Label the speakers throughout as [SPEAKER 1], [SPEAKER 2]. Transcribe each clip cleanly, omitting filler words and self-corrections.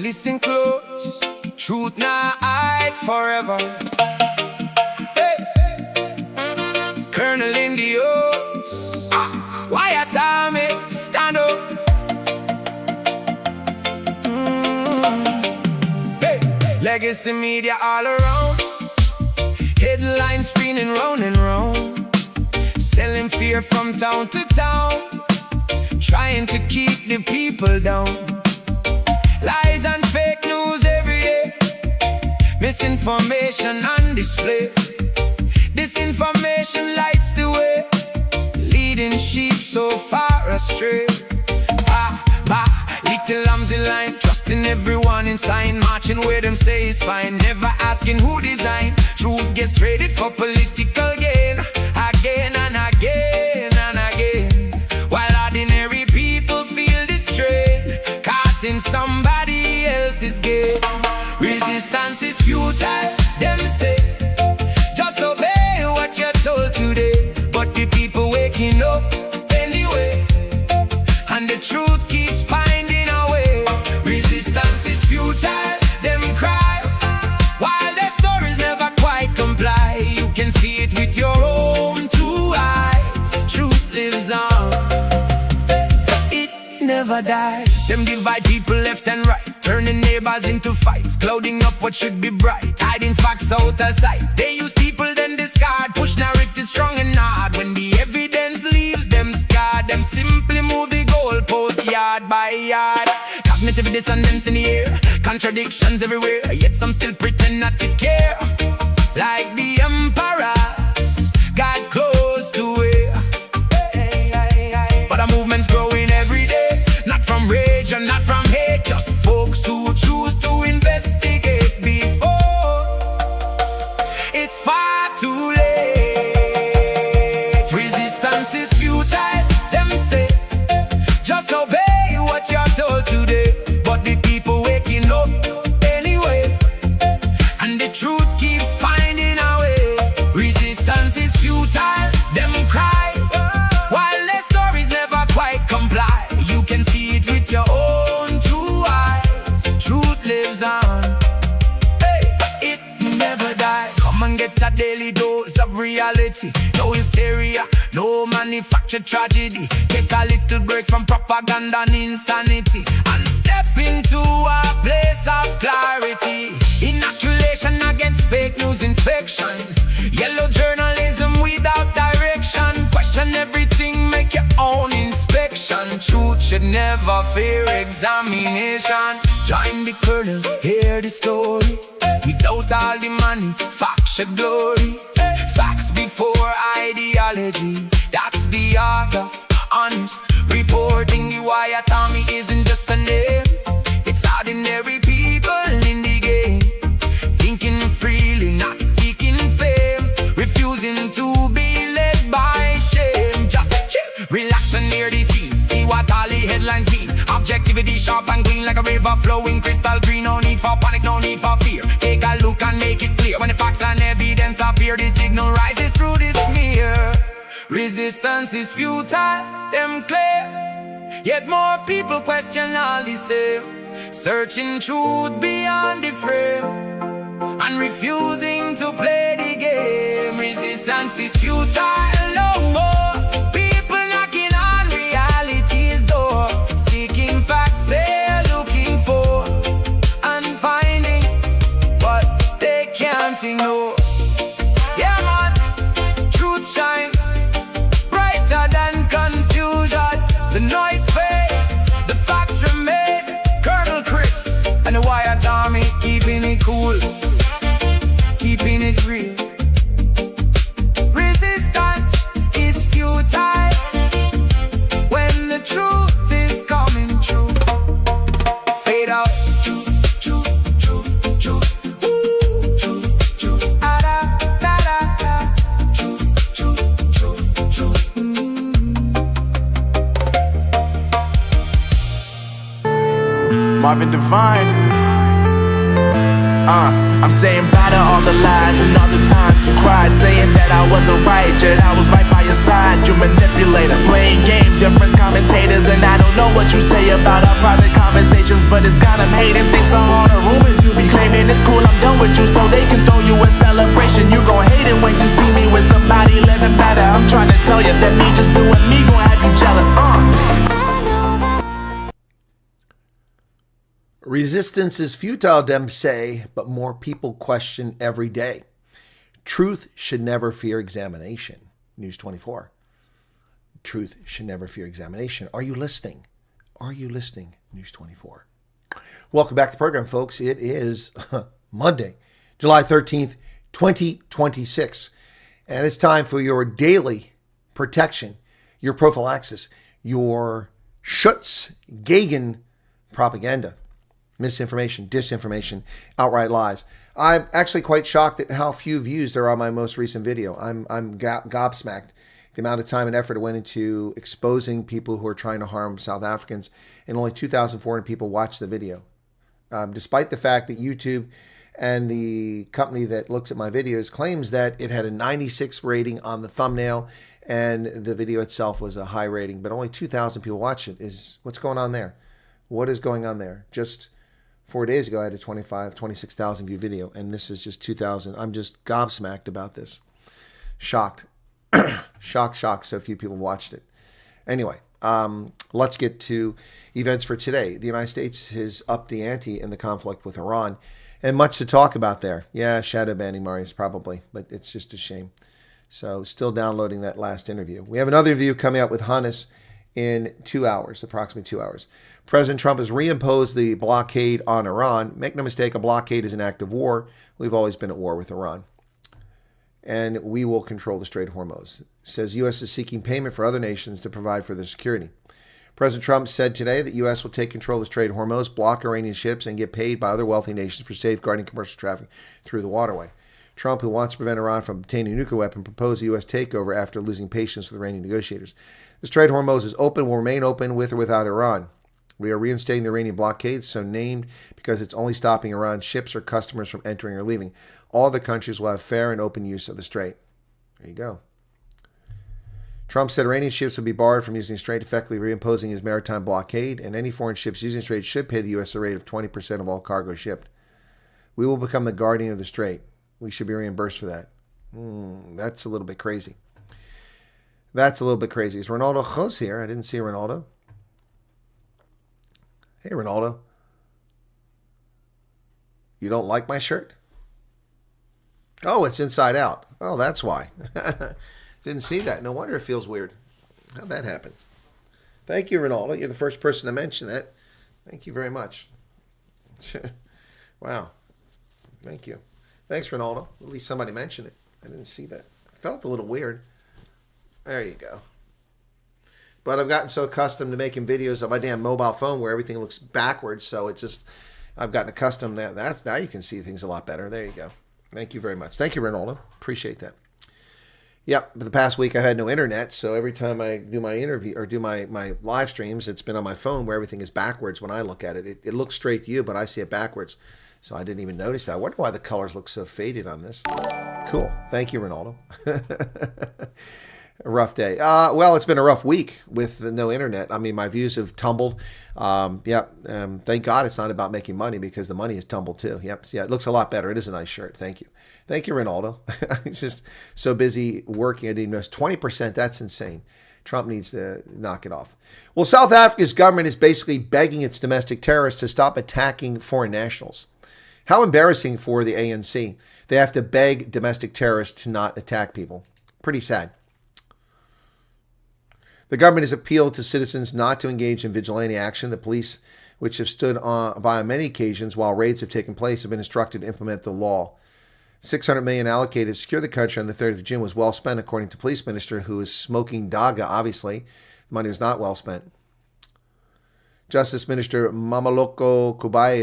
[SPEAKER 1] listen close, truth not hide forever. Hey. Colonel in the O's, Wyatt Army, stand up. Hey. Legacy media all around, headlines spinning round and round, selling fear from town to town, trying to keep the people down. Lies and fake news every day, misinformation on display. Disinformation lights the way, leading sheep so far astray. Little lambs in line, trusting everyone in sign, marching where them say is fine, never asking who designed. Truth gets traded for political gain, again and again and again, while ordinary people feel the strain, caught in somebody else's game. Resistance is futile, them say, just obey what you're told today. But the people waking up anyway, and the truth keeps finding a way. Resistance is futile, them cry, while their stories never quite comply. You can see it with your own two eyes. Truth lives on, it never dies. Them divide people left and right, turning neighbors into fights, clouding up what should be bright, hiding facts out of sight. They use people then discard, push narratives strong and hard. When the evidence leaves them scarred, them simply move the goalposts yard by yard. Cognitive dissonance in the air, contradictions everywhere, yet some still pretend not to care. Like the emperors got close to it, but a movement's growing every day, not from rage and not from hate, just folks who choose to investigate before it's far too late. Resistance is futile, them say, just obey what you're told today. But the people waking up anyway, and the truth keeps finding a way. Resistance is futile, them cry, while their stories never quite comply. You can see it with your own two eyes. Truth lives on, hey, it never dies. Come and get a daily dose of reality. No hysteria, no manufactured tragedy. Take a little break from propaganda and insanity, and step into a place of clarity. Inoculation against fake news infection, yellow journalism without direction. Question everything, make your own inspection. Truth should never fear examination. Join the colonel, hear the story. Without all the money, facts should glory. Facts before ideology, that's the art of honest reporting. The Wyatt Army isn't just a name, it's ordinary people in the game, thinking freely, not seeking fame, refusing to be led by shame. Just chill, relax and hear the scene, see what all the headlines mean. Objectivity sharp and clean like a river flowing crystal green. No need for panic, no need for fear. Take a look and make it clear. When the facts and evidence appear, the signal rises through the smear. Resistance is futile, them clear, yet more people question all the same, searching truth beyond the frame and refusing to play the game. Resistance is futile, no more. People knocking on reality's door, seeking facts they're looking for and finding what they can't ignore. Yeah man, truth shines brighter than confusion. The noise fades, the facts remain. Colonel Chris and the Wyatt Army, keeping it cool, keeping it real. Resistance is futile when the truth is coming true. Fade out. Truth, truth, truth, truth. Ooh, truth, truth. Ah, da, da, da, da. Truth, truth, truth, truth.
[SPEAKER 2] Marvin Divine. I'm saying bye to all the lies and all the times you cried, saying that I wasn't right, yet I was right by your side. You manipulator, playing games, your friends commentators, and I don't know what you say about our private conversations. conversations, but it's got them hating. Thanks to all the rumors you be claiming. It's cool, I'm done with you, so they can throw you a celebration. You gon' hate it when you see me with somebody living better. I'm trying to tell you that me just doing me gon' have you jealous.
[SPEAKER 3] Resistance is futile, them say, but more people question every day. Truth should never fear examination. News 24. Truth should never fear examination. Are you listening? Are you listening? News 24. Welcome back to the program, folks. It is Monday, July 13th, 2026. And it's time for your daily protection, your prophylaxis, your Schutz Gegen propaganda. Misinformation, disinformation, outright lies. I'm actually quite shocked at how few views there are on my most recent video. I'm gobsmacked. The amount of time and effort it went into exposing people who are trying to harm South Africans, and only 2,400 people watched the video. Despite the fact that YouTube and the company that looks at my videos claims that it had a 96 rating on the thumbnail and the video itself was a high rating, but only 2,000 people watched it. What's going on there? What is going on there? Just 4 days ago, I had a 26,000 view video, and this is just 2,000. I'm just gobsmacked about this. Shocked. Shocked so few people watched it. Anyway, let's get to events for today. The United States has upped the ante in the conflict with Iran, and much to talk about there. Yeah, shadow banning Marius probably, but it's just a shame. So still downloading that last interview. We have another interview coming up with Hannes in 2 hours, approximately 2 hours. President Trump has reimposed the blockade on Iran. Make no mistake, a blockade is an act of war. We've always been at war with Iran. And we will control the Strait of Hormuz. Says U.S. is seeking payment for other nations to provide for their security. President Trump said today that U.S. will take control of the Strait of Hormuz, block Iranian ships, and get paid by other wealthy nations for safeguarding commercial traffic through the waterway. Trump, who wants to prevent Iran from obtaining a nuclear weapon, proposed a U.S. takeover after losing patience with Iranian negotiators. The Strait of Hormuz is open, will remain open with or without Iran. We are reinstating the Iranian blockade, so named because it's only stopping Iran's ships or customers from entering or leaving. All other countries will have fair and open use of the strait. There you go. Trump said Iranian ships will be barred from using the strait, effectively reimposing his maritime blockade, and any foreign ships using the strait should pay the U.S. a rate of 20% of all cargo shipped. We will become the guardian of the strait. We should be reimbursed for that. That's a little bit crazy. That's a little bit crazy. Is Ronaldo Jos here? I didn't see Ronaldo. Hey, Ronaldo. You don't like my shirt? Oh, it's inside out. Oh, that's why. Didn't see that. No wonder it feels weird. How'd that happen? Thank you, Ronaldo. You're the first person to mention that. Thank you very much. Wow. Thank you. Thanks, Ronaldo. At least somebody mentioned it. I didn't see that. It felt a little weird. There you go. But I've gotten so accustomed to making videos on my damn mobile phone where everything looks backwards, so it just, I've gotten accustomed to that. Now you can see things a lot better. There you go. Thank you very much. Thank you, Ronaldo. Appreciate that. Yep, for the past week I had no internet, so every time I do my interview or do my live streams, it's been on my phone where everything is backwards when I look at it. It looks straight to you, but I see it backwards. So I didn't even notice that. I wonder why the colors look so faded on this. Cool. Thank you, Ronaldo. A rough day. Well, it's been a rough week with no internet. I mean, my views have tumbled. Thank God it's not about making money because the money has tumbled too. Yep. Yeah, it looks a lot better. It is a nice shirt. Thank you. Thank you, Ronaldo. I'm just so busy working. I didn't notice 20%. That's insane. Trump needs to knock it off. Well, South Africa's government is basically begging its domestic terrorists to stop attacking foreign nationals. How embarrassing for the ANC. They have to beg domestic terrorists to not attack people. Pretty sad. The government has appealed to citizens not to engage in vigilante action. The police, which have stood by on many occasions while raids have taken place, have been instructed to implement the law. $600 million allocated to secure the country on the 3rd of June was well spent, according to police minister, who is smoking daga, obviously. The money was not well spent. Justice Minister Mameloko Kubai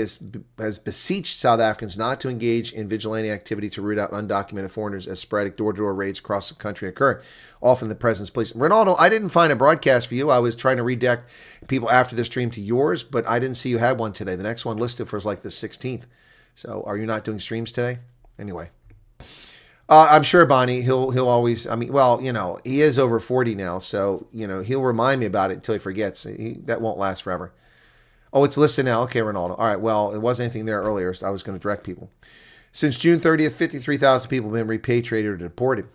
[SPEAKER 3] has beseeched South Africans not to engage in vigilante activity to root out undocumented foreigners as sporadic door-to-door raids across the country occur, often the presence of police. Ronaldo, I didn't find a broadcast for you. I was trying to redirect people after the stream to yours, but I didn't see you had one today. The next one listed for is like the 16th. So are you not doing streams today? Anyway. I'm sure Bonnie, he'll always, I mean, well, you know, he is over 40 now, so, you know, he'll remind me about it until he forgets. That won't last forever. Oh, it's listed now. Okay, Ronaldo. All right, well, it wasn't anything there earlier, so I was going to direct people. Since June 30th, 53,000 people have been repatriated or deported.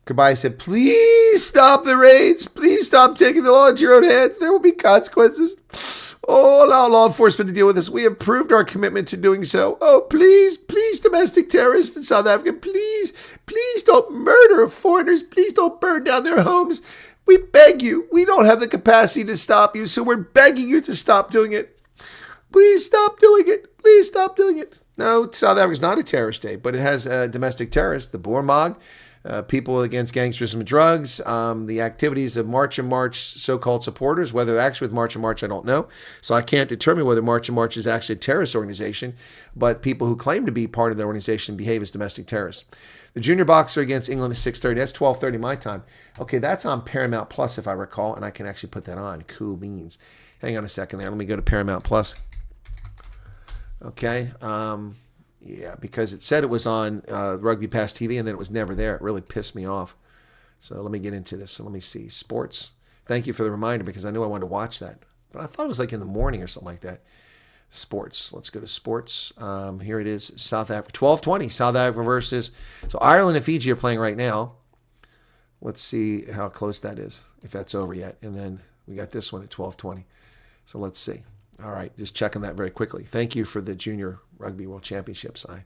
[SPEAKER 3] Goodbye said, please stop the raids. Please stop taking the law into your own hands. There will be consequences. Oh, allow law enforcement to deal with this. We have proved our commitment to doing so. Oh, please, please, domestic terrorists in South Africa, please, please don't murder foreigners. Please don't burn down their homes. We beg you. We don't have the capacity to stop you, so we're begging you to stop doing it. Please stop doing it. Please stop doing it. No, South Africa is not a terrorist state, but it has domestic terrorists, the Boer Mob, people against gangsterism and drugs, the activities of March and March so-called supporters, whether they're actually with March and March, I don't know. So I can't determine whether March and March is actually a terrorist organization, but people who claim to be part of the organization behave as domestic terrorists. The junior boxer against England is 6:30. That's 12:30 my time. Okay, that's on Paramount Plus, if I recall, and I can actually put that on. Cool beans. Hang on a second there. Let me go to Paramount Plus. Okay. Yeah, because it said it was on Rugby Pass TV, and then it was never there. It really pissed me off. So let me get into this. So let me see. Sports. Thank you for the reminder, because I knew I wanted to watch that. But I thought it was like in the morning or something like that. Sports. Let's go to sports. Here it is. South Africa. 12:20. South Africa versus... So Ireland and Fiji are playing right now. Let's see how close that is, if that's over yet. And then we got this one at 12:20. So let's see. All right, just checking that very quickly. Thank you for the Junior Rugby World Championships. I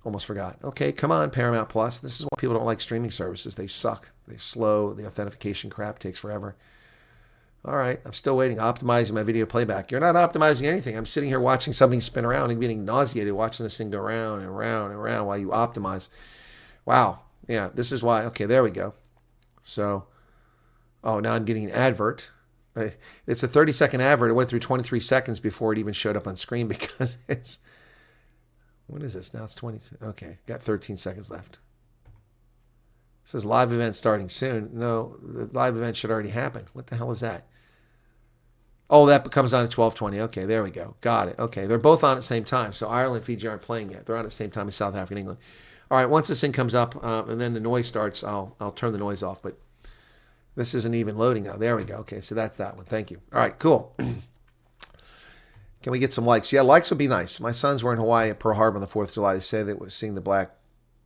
[SPEAKER 3] almost forgot. Okay, come on, Paramount Plus. This is why people don't like streaming services. They suck. They're slow. The authentication crap takes forever. All right, I'm still waiting. Optimizing my video playback. You're not optimizing anything. I'm sitting here watching something spin around and getting nauseated watching this thing go round and round and round while you optimize. Wow. Yeah, this is why. Okay, there we go. So, oh, now I'm getting an advert. It's a 30-second advert. It went through 23 seconds before it even showed up on screen because it's... What is this? Now it's 20. Okay, got 13 seconds left. It says live event starting soon. No, the live event should already happen. What the hell is that? Oh, that comes on at 12:20. Okay, there we go. Got it. Okay, they're both on at the same time. So Ireland and Fiji aren't playing yet. They're on at the same time as South Africa and England. All right, once this thing comes up and then the noise starts, I'll turn the noise off. But this isn't even loading now. There we go. Okay, so that's that one. Thank you. All right, cool. Can we get some likes? Yeah, likes would be nice. My sons were in Hawaii at Pearl Harbor on the 4th of July. They say that seeing the black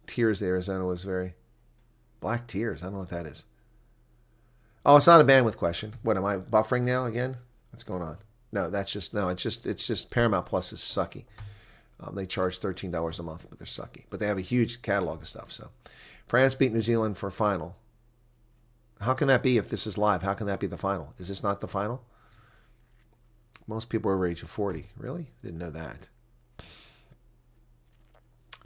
[SPEAKER 3] tears there, Arizona was very... Black tears? I don't know what that is. Oh, it's not a bandwidth question. What, am I buffering now again? What's going on? No, that's just... No, it's just Paramount Plus is sucky. They charge $13 a month, but they're sucky. But they have a huge catalog of stuff. So, France beat New Zealand for final. How can that be if this is live? How can that be the final? Is this not the final? Most people are over age of 40. Really? Didn't know that.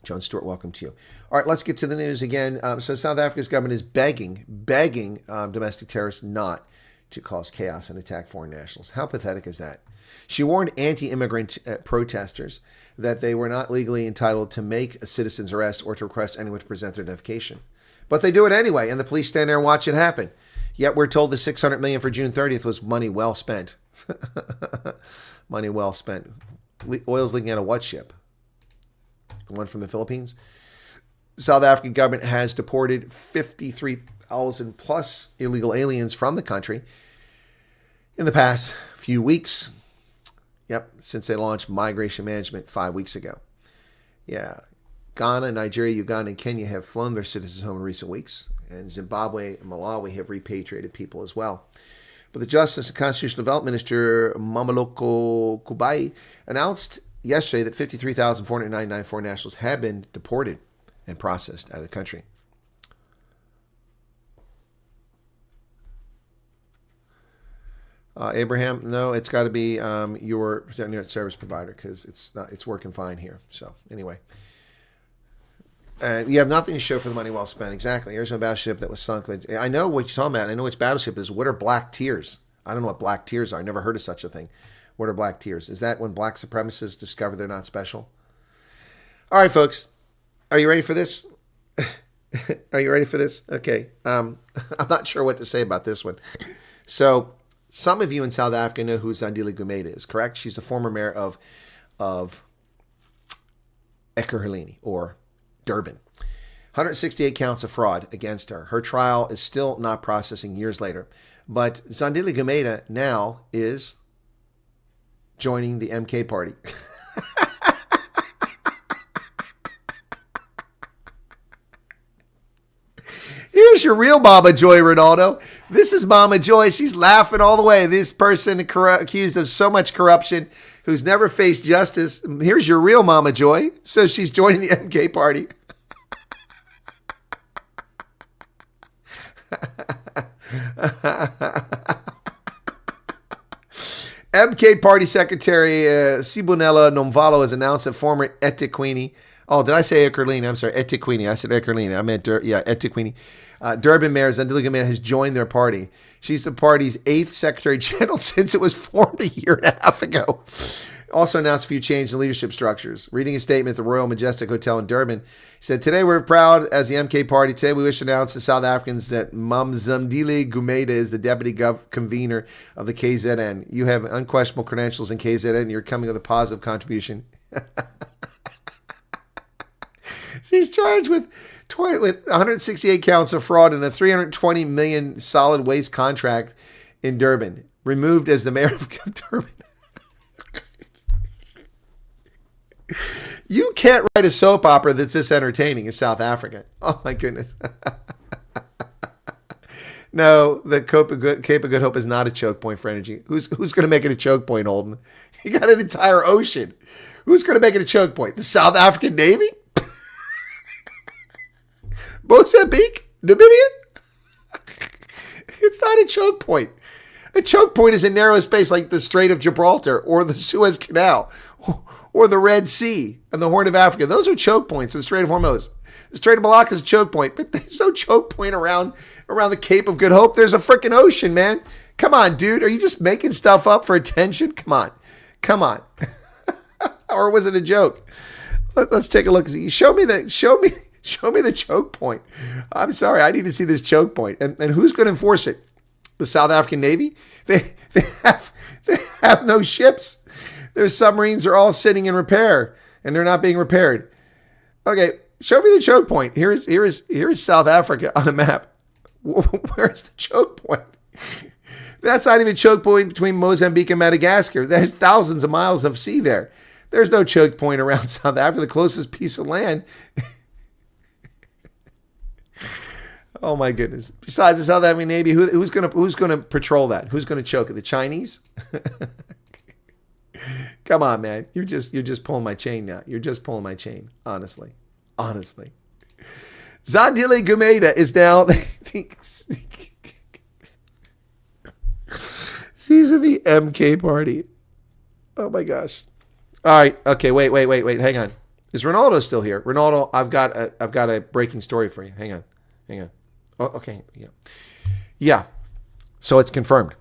[SPEAKER 3] John Stewart, welcome to you. All right, let's get to the news again. So South Africa's government is begging domestic terrorists not to cause chaos and attack foreign nationals. How pathetic is that? She warned anti-immigrant protesters that they were not legally entitled to make a citizen's arrest or to request anyone to present their identification. But they do it anyway, and the police stand there and watch it happen. Yet we're told the $600 million for June 30th was money well spent. Money well spent. Oil's leaking out of what ship? The one from the Philippines? South African government has deported 53,000 plus illegal aliens from the country in the past few weeks. Yep, since they launched migration management 5 weeks ago. Yeah. Ghana, Nigeria, Uganda, and Kenya have flown their citizens home in recent weeks, and Zimbabwe and Malawi have repatriated people as well. But the Justice and Constitutional Development Minister, Mameloko Kubai, announced yesterday that 53,499 foreign nationals have been deported and processed out of the country. Abraham, no, it's got to be your internet service provider because it's working fine here. So anyway. And you have nothing to show for the money well spent. Exactly. Here's a battleship that was sunk. I know what you're talking about. I know which battleship is. What are black tears? I don't know what black tears are. I never heard of such a thing. What are black tears? Is that when black supremacists discover they're not special? All right, folks. Are you ready for this? Are you ready for this? Okay. I'm not sure what to say about this one. So some of you in South Africa know who Zandile Gumede is, correct? She's the former mayor of Ekurhuleni, or Durban. 168 counts of fraud against her. Her trial is still not processing years later. But Zandile Gumede now is joining the MK party. Here's your real Mama Joy, Ronaldo. This is Mama Joy. She's laughing all the way. This person accused of so much corruption, who's never faced justice. Here's your real Mama Joy. So she's joining the MK party. MK Party Secretary Sibonella Nomvalo has announced that former eThekwini, oh, did I say eKuruleni? I'm sorry, eThekwini. I said eKuruleni. I meant, eThekwini. Durban Mayor Zandile Gumede has joined their party. She's the party's 8th Secretary General since it was formed a year and a half ago. Also announced a few changes in leadership structures. Reading a statement at the Royal Majestic Hotel in Durban, he said, "Today we're proud as the MK Party. Today we wish to announce to South Africans that Zandile Gumede is the deputy convener of the KZN. You have unquestionable credentials in KZN. You're coming with a positive contribution." She's charged with 168 counts of fraud and a 320 million solid waste contract in Durban. Removed as the mayor of Durban. You can't write a soap opera that's this entertaining in South Africa. Oh my goodness. No, the Cape of Good Hope is not a choke point for energy. Who's going to make it a choke point, Holden? You got an entire ocean. Who's going to make it a choke point? The South African Navy? Mozambique? Namibia? It's not a choke point. A choke point is a narrow space like the Strait of Gibraltar or the Suez Canal or the Red Sea and the Horn of Africa. Those are choke points. The Strait of Hormuz. The Strait of Malacca is a choke point, but there's no choke point around the Cape of Good Hope. There's a freaking ocean, man. Come on, dude. Are you just making stuff up for attention? Come on. Or was it a joke? Let's take a look. Show me the choke point. I'm sorry. I need to see this choke point. And who's going to enforce it? The South African Navy? They have no ships. Their submarines are all sitting in repair, and they're not being repaired. Okay, show me the choke point. Here is South Africa on a map. Where's the choke point? That's not even a choke point between Mozambique and Madagascar. There's thousands of miles of sea there. There's no choke point around South Africa. The closest piece of land. Oh my goodness! Besides the South African Navy, who's gonna patrol that? Who's gonna choke it? The Chinese? Come on, man! You're just pulling my chain now. You're just pulling my chain. Honestly. Zandile Gumede is now. She's in the MK party. Oh my gosh! All right. Okay. Wait. Hang on. Is Ronaldo still here? Ronaldo, I've got a breaking story for you. Hang on. Oh, okay. Yeah. So it's confirmed.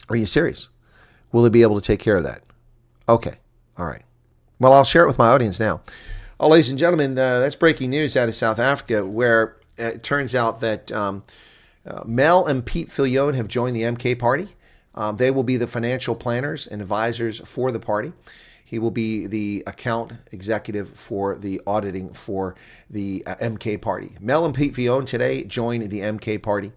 [SPEAKER 3] Are you serious? Will he be able to take care of that? Okay. All right. Well, I'll share it with my audience now. Oh, ladies and gentlemen, that's breaking news out of South Africa, where it turns out that Mel and Pete Fillion have joined the MK party. They will be the financial planners and advisors for the party. He will be the account executive for the auditing for the MK party. Mel and Pete Fillion today joined the MK party.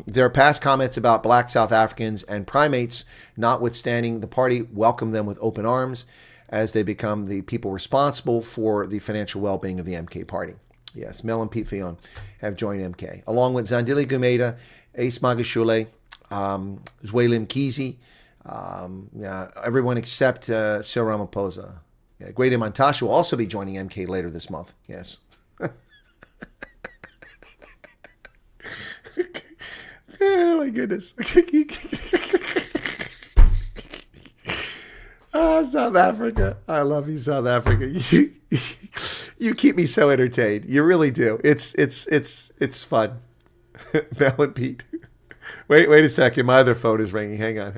[SPEAKER 3] Their past comments about black South Africans and primates notwithstanding, the party welcomed them with open arms as they become the people responsible for the financial well-being of the MK party. Yes, Mel and Pete Fillion have joined MK, along with Zandile Gumede, Ace Magashule, Zwelim Kizi, everyone except Cyril Ramaphosa. Yeah, Gwede Mantashe will also be joining MK later this month. Yes. Oh my goodness. South Africa. I love you, South Africa. You keep me so entertained. You really do. It's fun. Mel and Pete. Wait a second. My other phone is ringing. Hang on.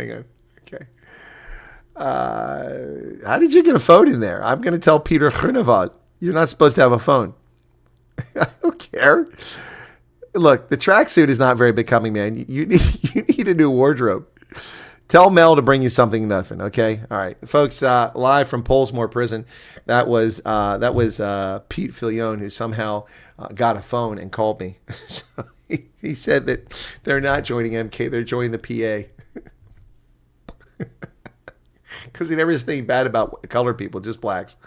[SPEAKER 3] Okay. How did you get a phone in there? I'm going to tell Peter Groenewald. You're not supposed to have a phone. I don't care. Look, the tracksuit is not very becoming, man. You need a new wardrobe. Tell Mel to bring you something nothing, okay? All right, folks. Live from Pollsmoor Prison. That was Pete Fillion, who somehow got a phone and called me. So he said that they're not joining MK; they're joining the PA. Because he never says anything bad about colored people, just blacks.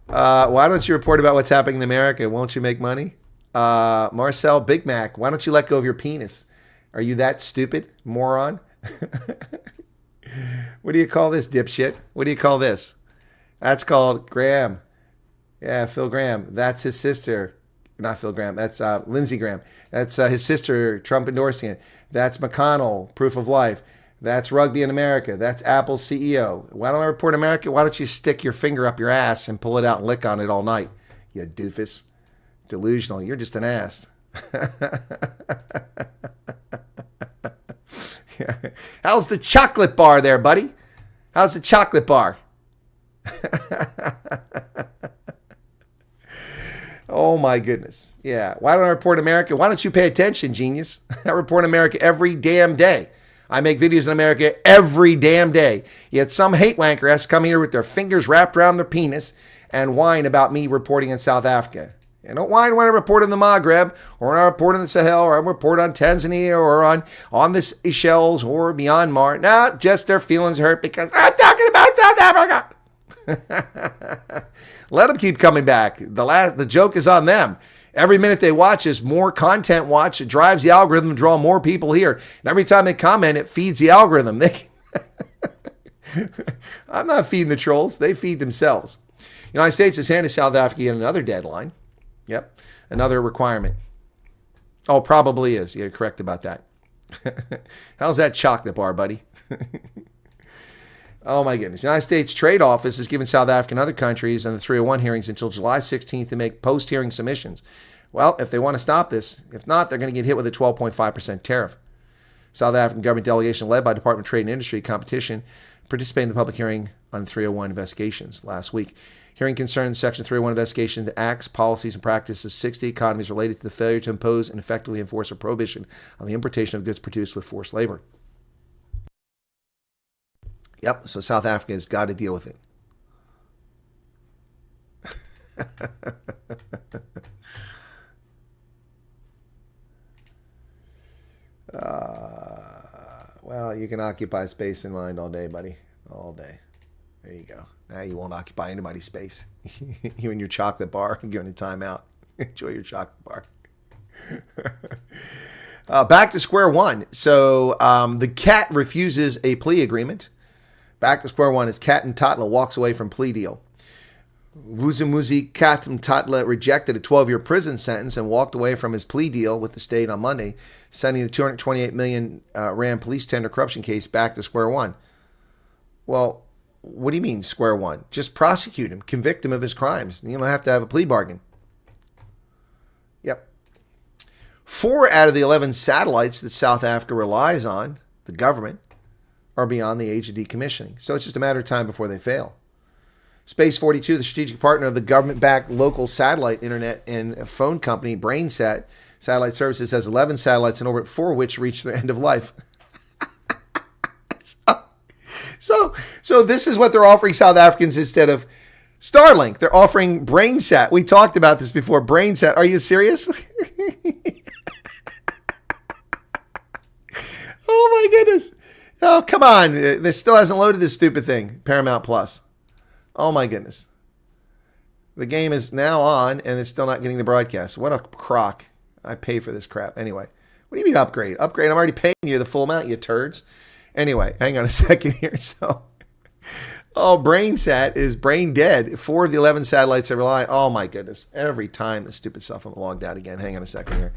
[SPEAKER 3] Why don't you report about what's happening in America? Won't you make money? Marcel Big Mac, why don't you let go of your penis? Are you that stupid, moron? What do you call this, dipshit? What do you call this? That's called Graham. Yeah, Phil Graham. That's his sister. Not Phil Graham. That's Lindsey Graham. That's his sister, Trump endorsing it. That's McConnell, proof of life. That's Rugby in America. That's Apple's CEO. Why don't I report America? Why don't you stick your finger up your ass and pull it out and lick on it all night? You doofus. Delusional. You're just an ass. How's the chocolate bar there, buddy? How's the chocolate bar? Oh my goodness. Yeah. Why don't I report America? Why don't you pay attention, genius? I report America every damn day. I make videos in America every damn day. Yet some hate wanker has to come here with their fingers wrapped around their penis and whine about me reporting in South Africa. And don't whine when I report in the Maghreb, or when I report in the Sahel, or I report on Tanzania, or on the Seychelles, or Myanmar. No, just their feelings hurt because I'm talking about South Africa. Let them keep coming back. The joke is on them. Every minute they watch is more content watch. It drives the algorithm to draw more people here. And every time they comment, it feeds the algorithm. I'm not feeding the trolls. They feed themselves. The United States has handed South Africa yet another deadline. Yep, another requirement. Oh, probably is. You're correct about that. How's that chocolate bar, buddy? Oh, my goodness. The United States Trade Office has given South Africa and other countries on the 301 hearings until July 16th to make post-hearing submissions. Well, if they want to stop this, if not, they're going to get hit with a 12.5% tariff. South African government delegation led by Department of Trade and Industry Competition participated in the public hearing on 301 investigations last week. Hearing concerned Section 301 investigation into acts, policies, and practices of 60 economies related to the failure to impose and effectively enforce a prohibition on the importation of goods produced with forced labor. Yep, so South Africa has got to deal with it. Well, you can occupy space in mind all day, buddy. All day. There you go. Now you won't occupy anybody's space. You and your chocolate bar, giving a timeout. Enjoy your chocolate bar. Back to square one. So the cat refuses a plea agreement. Back to square one as Kat Mtatla walks away from plea deal. Vuzumuzi Kat Mtatla rejected a 12-year prison sentence and walked away from his plea deal with the state on Monday, sending the 228 million rand police tender corruption case back to square one. Well, what do you mean square one? Just prosecute him, convict him of his crimes. You don't have to have a plea bargain. Yep. 4 out of the 11 satellites that South Africa relies on, the government, are beyond the age of decommissioning. So it's just a matter of time before they fail. Space 42, the strategic partner of the government-backed local satellite internet and phone company BrainSat Satellite Services, has 11 satellites in orbit, 4 of which reach their end of life. So this is what they're offering South Africans instead of Starlink. They're offering BrainSat. We talked about this before. BrainSat. Are you serious? Oh my goodness. Oh, come on. This still hasn't loaded this stupid thing. Paramount Plus. Oh my goodness. The game is now on and it's still not getting the broadcast. What a crock. I pay for this crap. Anyway, what do you mean upgrade? Upgrade? I'm already paying you the full amount, you turds. Anyway, hang on a second here. BrainSat is brain dead. 4 of the 11 satellites that rely. Oh my goodness. Every time the stupid stuff I'm logged out again. Hang on a second here.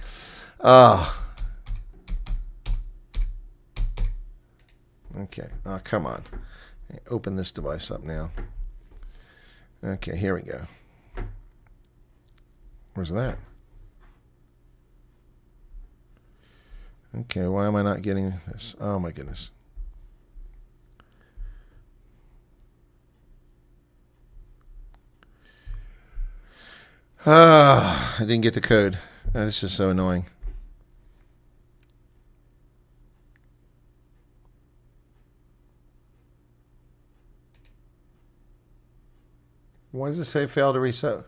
[SPEAKER 3] Okay. Oh, come on. Open this device up now. Okay, here we go. Where's that? Okay, why am I not getting this? Oh my goodness. I didn't get the code. This is so annoying. Why does it say fail to reset?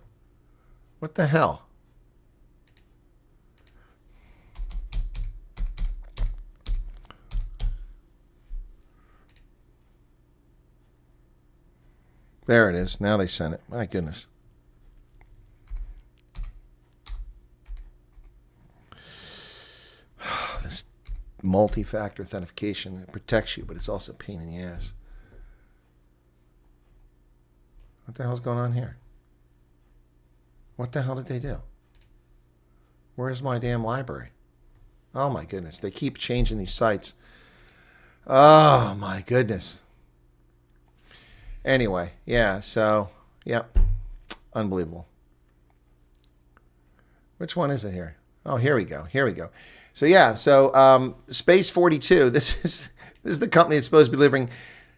[SPEAKER 3] What the hell? There it is. Now they sent it. My goodness. This multi-factor authentication, it protects you, but it's also a pain in the ass. What the hell's going on here? What the hell did they do? Where's my damn library? Oh my goodness. They keep changing these sites. Oh my goodness. Anyway, yeah, so, yep. Unbelievable. Which one is it here? Oh, here we go. Here we go. So, yeah, so Space 42, this is the company that's supposed to be delivering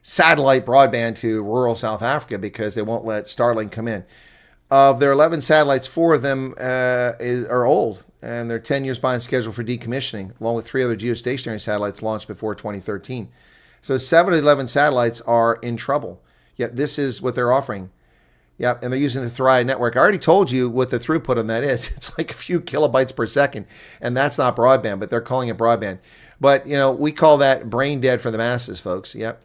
[SPEAKER 3] satellite broadband to rural South Africa because they won't let Starlink come in. Of their 11 satellites, 4 of them are old, and they're 10 years behind schedule for decommissioning, along with 3 other geostationary satellites launched before 2013. So 7 of the 11 satellites are in trouble, yet this is what they're offering. Yep, and they're using the Thrive network. I already told you what the throughput on that is. It's like a few kilobytes per second, and that's not broadband, but they're calling it broadband. But, you know, we call that brain dead for the masses, folks. Yep.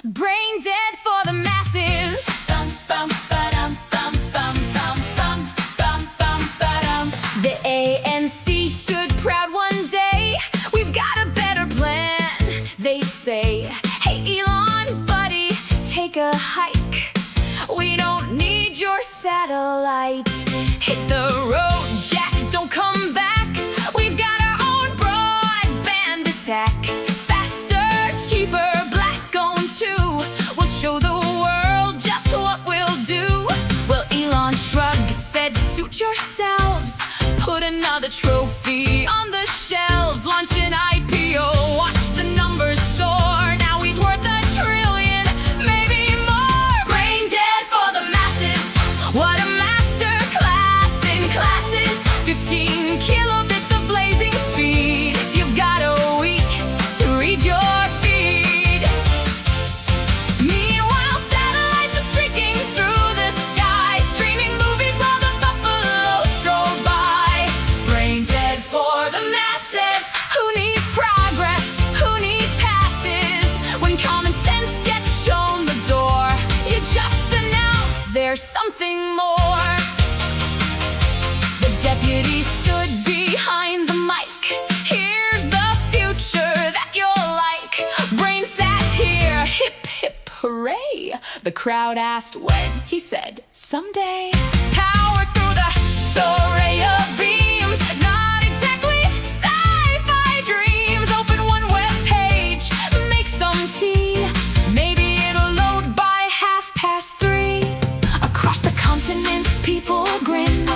[SPEAKER 4] Brain dead for the masses. Bum, bum, ba-dum, bum, bum, bum, bum, bum, bum, ba-dum. The ANC stood proud one day. We've got a better plan. They'd say, hey, Elon, buddy, take a hike. We don't need your satellite. Hit the road, Jack, don't come back. We've got our own broadband attack. Faster, cheaper, black-owned too. We'll show the world just what we'll do. Well, Elon shrugged, said, suit yourselves. Put another trophy on the shelves. Launch an IPO, watch the numbers soar. Now he's worth $1 trillion, maybe more. Brain dead for the masses. What a master class in classes. 15 kilobits of blazing speed. If you've got a week to read your feed. Meanwhile, satellites are streaking through the sky, streaming movies while the buffalo stroll by. Brain dead for the masses. Who needs progress? Who needs passes? When common sense gets shown the door, you just announce there's something more. The deputy stood behind the mic. Here's the future that you'll like. Brain sat here, hip hip hooray. The crowd asked when. He said, someday. Power through the Thoriya beams. Not exactly sci-fi dreams. Open one web page, make some tea. Maybe it'll load by 3:30. Across the continent, people grin,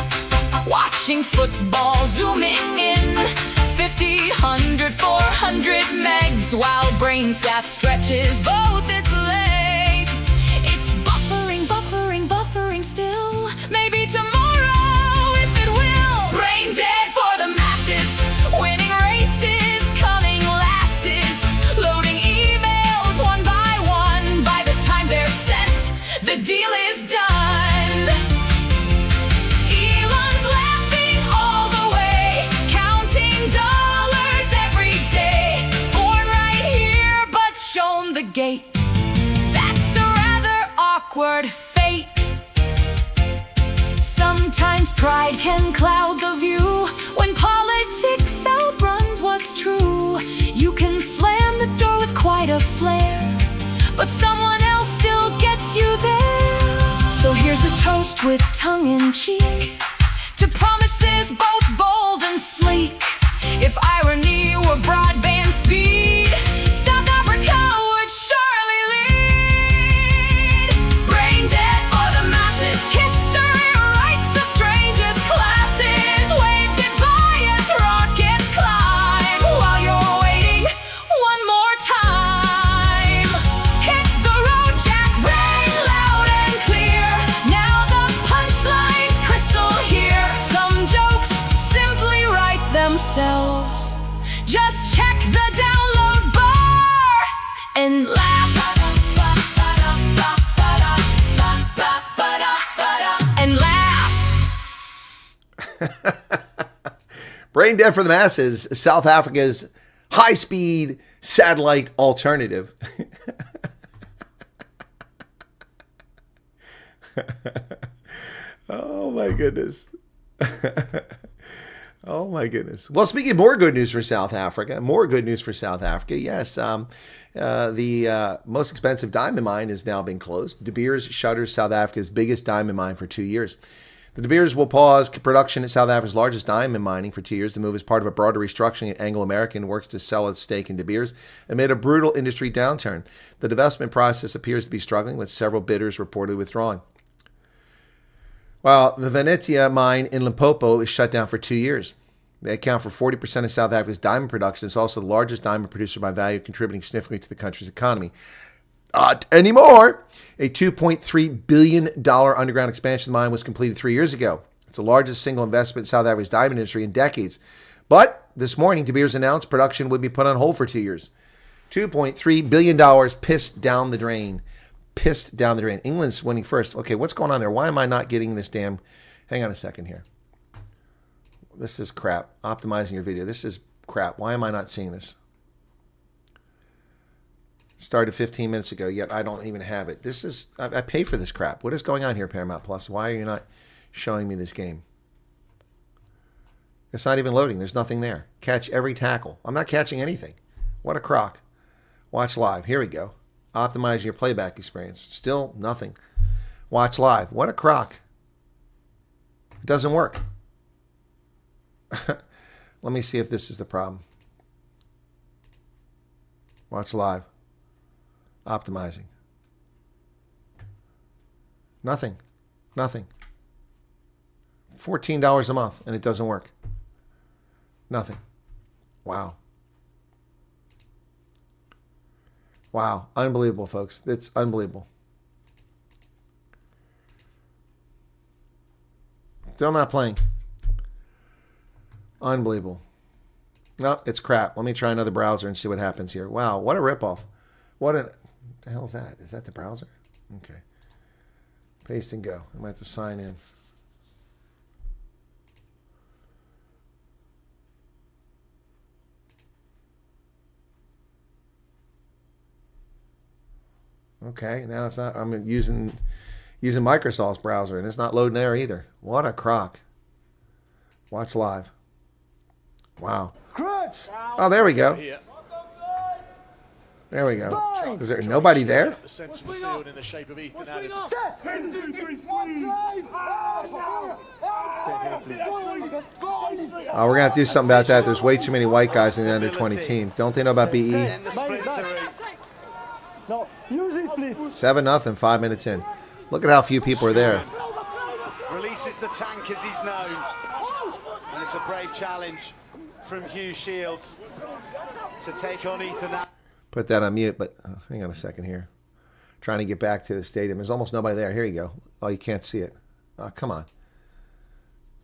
[SPEAKER 4] watching football zooming in. 50, 100, 400 megs, while brain sap stretches both its legs. It's buffering, buffering, buffering still. Maybe tomorrow, if it will. Brain dead for the masses. Winning races, coming last is loading emails one by one. By the time they're sent, the deal is done. Elon's laughing all the way, counting dollars every day. Born right here, but shown the gate. That's a rather awkward fate. Sometimes pride can cloud the view. When politics outruns what's true, you can slam the door with quite a flair, but someone else still gets you there. So here's a toast with tongue-in-cheek to promises both bold and sleek. If irony were broadband speed, South Africa would surely lead. Brain dead for the masses. History writes the strangest classes. Wave goodbye as rockets climb. While you're waiting, one more time. Hit the road, Jack, ring loud and clear. Now the punchline's crystal here. Some jokes simply write themselves. Just check the download bar and laugh. And laugh.
[SPEAKER 3] Brain dead for the masses. South Africa's high-speed satellite alternative. Oh my goodness. Oh my goodness. Well, speaking of more good news for South Africa, yes, the most expensive diamond mine is now being closed. De Beers shutters South Africa's biggest diamond mine for 2 years. The De Beers will pause production at South Africa's largest diamond mining for 2 years. The move is part of a broader restructuring at Anglo American, works to sell its stake in De Beers amid a brutal industry downturn. The divestment process appears to be struggling, with several bidders reportedly withdrawing. While the Venetia mine in Limpopo is shut down for 2 years. They account for 40% of South Africa's diamond production. It's also the largest diamond producer by value, contributing significantly to the country's economy. Not anymore. A $2.3 billion underground expansion of the mine was completed 3 years ago. It's the largest single investment in South Africa's diamond industry in decades. But this morning, De Beers announced production would be put on hold for 2 years. $2.3 billion pissed down the drain. England's winning first. Okay, what's going on there? Why am I not getting this damn... Hang on a second here. This is crap. Optimizing your video. This is crap. Why am I not seeing this? Started 15 minutes ago, yet I don't even have it. This is... I pay for this crap. What is going on here, Paramount Plus? Why are you not showing me this game? It's not even loading. There's nothing there. Catch every tackle. I'm not catching anything. What a crock. Watch live. Here we go. Optimizing your playback experience. Still nothing. Watch live. What a crock. It doesn't work. Let me see if this is the problem. Watch live. Optimizing. Nothing. $14 a month and it doesn't work. Nothing. Wow. Wow. Unbelievable, folks. It's unbelievable. Still not playing. Unbelievable. No, it's crap. Let me try another browser and see what happens here. Wow, what a ripoff. What the hell is that? Is that the browser? Okay. Paste and go. I might have to sign in. Okay, now it's not. I'm using Microsoft's browser, and it's not loading there either. What a crock. Watch live. Wow. Oh, there we go. There we go. Is there nobody there? Oh, we're going to have to do something about that. There's way too many white guys in the under 20 team. Don't they know about BE?
[SPEAKER 5] No, use it, please.
[SPEAKER 3] 7-0, 5 minutes in. Look at how few people are there.
[SPEAKER 6] Releases the tank as he's known. And it's a brave challenge from Hugh Shields to take on Ethan.
[SPEAKER 3] Put that on mute, but hang on a second here. Trying to get back to the stadium. There's almost nobody there. Here you go. Oh, you can't see it. Oh, come on.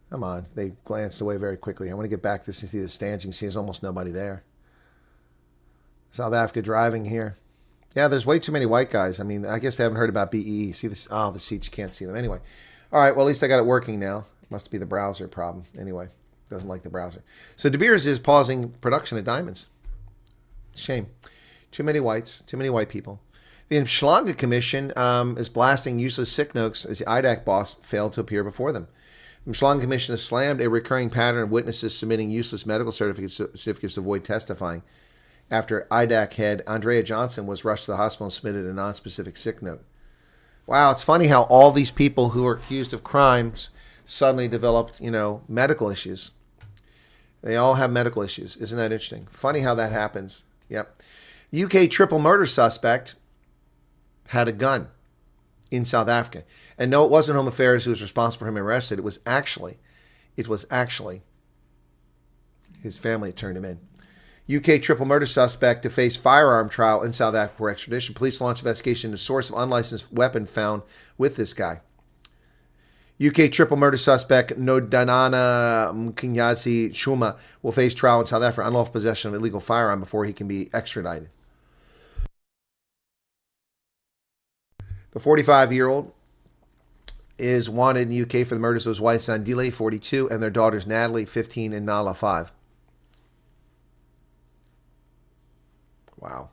[SPEAKER 3] Come on. They glanced away very quickly. I want to get back to see the stands. You can see there's almost nobody there. South Africa driving here. Yeah, there's way too many white guys. I mean, I guess they haven't heard about BE. See this? Oh, the seats, you can't see them. Anyway. All right, well, at least I got it working now. Must be the browser problem. Anyway, doesn't like the browser. So De Beers is pausing production of diamonds. Shame. Too many whites, too many white people. The Mhlanga Commission is blasting useless sick notes as the IDAC boss failed to appear before them. The Mhlanga Commission has slammed a recurring pattern of witnesses submitting useless medical certificates to avoid testifying after IDAC head Andrea Johnson was rushed to the hospital and submitted a non-specific sick note. Wow, it's funny how all these people who are accused of crimes suddenly developed, medical issues. They all have medical issues. Isn't that interesting? Funny how that happens. Yep. UK triple murder suspect had a gun in South Africa. And no, it wasn't Home Affairs who was responsible for him arrested. It was actually his family that turned him in. UK triple murder suspect to face firearm trial in South Africa for extradition. Police launched investigation into the source of unlicensed weapon found with this guy. UK triple murder suspect Nodanana Mkinyazi Chuma will face trial in South Africa for unlawful possession of illegal firearm before he can be extradited. The 45-year-old is wanted in the UK for the murders of his wife Sandile, 42, and their daughters Natalie, 15, and Nala, 5. Wow.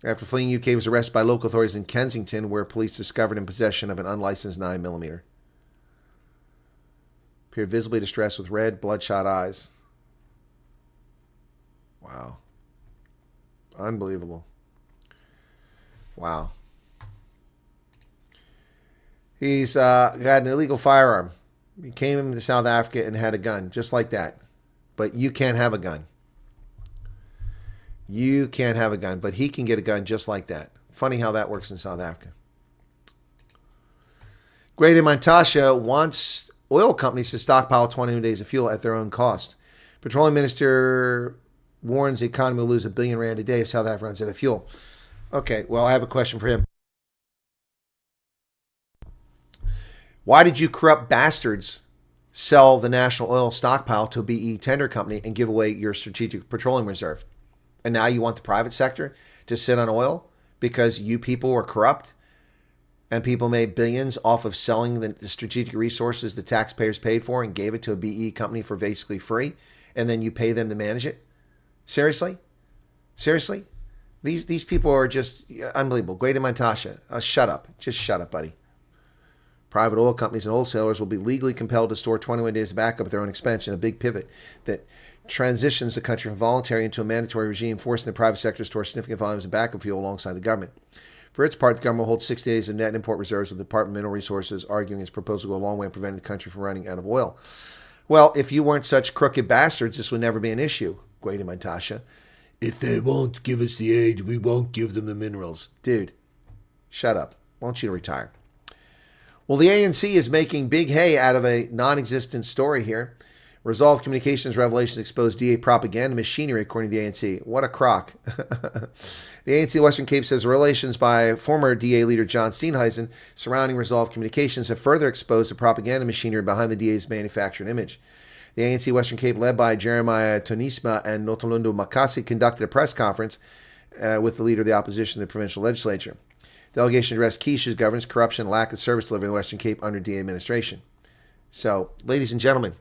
[SPEAKER 3] After fleeing UK, he was arrested by local authorities in Kensington, where police discovered him in possession of an unlicensed 9mm. Appeared visibly distressed with red, bloodshot eyes. Wow. Unbelievable. Wow. He's got an illegal firearm. He came into South Africa and had a gun, just like that. But you can't have a gun. You can't have a gun, but he can get a gun just like that. Funny how that works in South Africa. Grady Mantasha wants oil companies to stockpile 21 days of fuel at their own cost. Petroleum Minister warns the economy will lose $1 billion a day if South Africa runs out of fuel. Okay, well, I have a question for him. Why did you corrupt bastards sell the national oil stockpile to a BE tender company and give away your strategic petroleum reserve? And now you want the private sector to sit on oil because you people were corrupt and people made billions off of selling the strategic resources the taxpayers paid for and gave it to a BE company for basically free, and then you pay them to manage it? Seriously? Seriously? These people are just unbelievable. Grady Mantasha, shut up. Just shut up, buddy. Private oil companies and wholesalers will be legally compelled to store 21 days of backup at their own expense in a big pivot that transitions the country from voluntary into a mandatory regime, forcing the private sector to store significant volumes of backup fuel alongside the government. For its part, the government will hold 60 days of net import reserves, with the Department of Mineral Resources arguing its proposal will go a long way in preventing the country from running out of oil. Well, if you weren't such crooked bastards, this would never be an issue, Grady Mantasha. If they won't give us the aid, we won't give them the minerals. Dude, shut up. I want you to retire. Well, the ANC is making big hay out of a non-existent story here. Resolve Communications revelations expose DA propaganda machinery, according to the ANC. What a crock. The ANC Western Cape says relations by former DA leader John Steenhuisen surrounding Resolve Communications have further exposed the propaganda machinery behind the DA's manufactured image. The ANC Western Cape, led by Jeremiah Tonisma and Notolundo Makasi, conducted a press conference with the leader of the opposition in the provincial legislature. The delegation addressed key issues, governance, corruption, and lack of service delivery in the Western Cape under DA administration. So, ladies and gentlemen,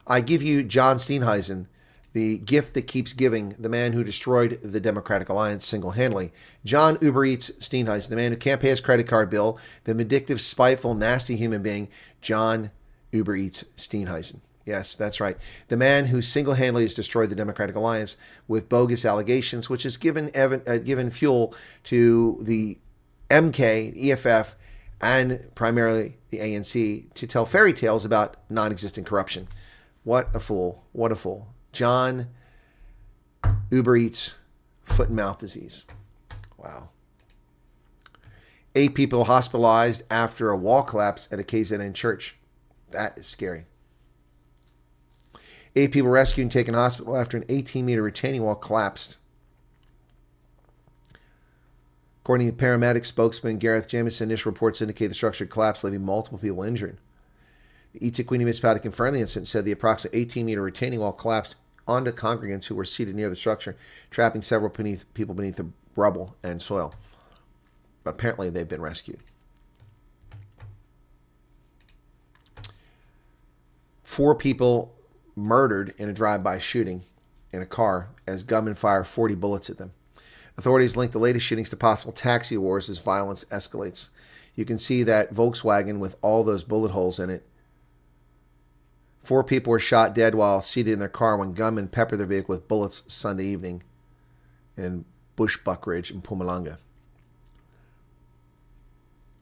[SPEAKER 3] I give you John Steenhuisen, the gift that keeps giving, the man who destroyed the Democratic Alliance single-handedly. John Uber Eats Steenhuisen, the man who can't pay his credit card bill, the vindictive, spiteful, nasty human being, John Uber Eats Steenhuisen. Yes, that's right. The man who single-handedly has destroyed the Democratic Alliance with bogus allegations, which has given fuel to the MK, EFF, and primarily the ANC to tell fairy tales about non-existent corruption. What a fool. What a fool. John Uber Eats foot and mouth disease. Wow. 8 people hospitalized after a wall collapse at a KZN church. That is scary. 8 people rescued and taken to hospital after an 18-meter retaining wall collapsed. According to paramedic spokesman Gareth Jameson, initial reports indicate the structure collapsed, leaving multiple people injured. The eThekwini municipality confirmed the incident and said the approximate 18-meter retaining wall collapsed onto congregants who were seated near the structure, trapping several people beneath the rubble and soil. But apparently they've been rescued. 4 people murdered in a drive-by shooting in a car as gunmen fire 40 bullets at them. Authorities link the latest shootings to possible taxi wars as violence escalates. You can see that Volkswagen with all those bullet holes in it. 4 people were shot dead while seated in their car when gunmen peppered their vehicle with bullets Sunday evening in Bushbuckridge in Mpumalanga.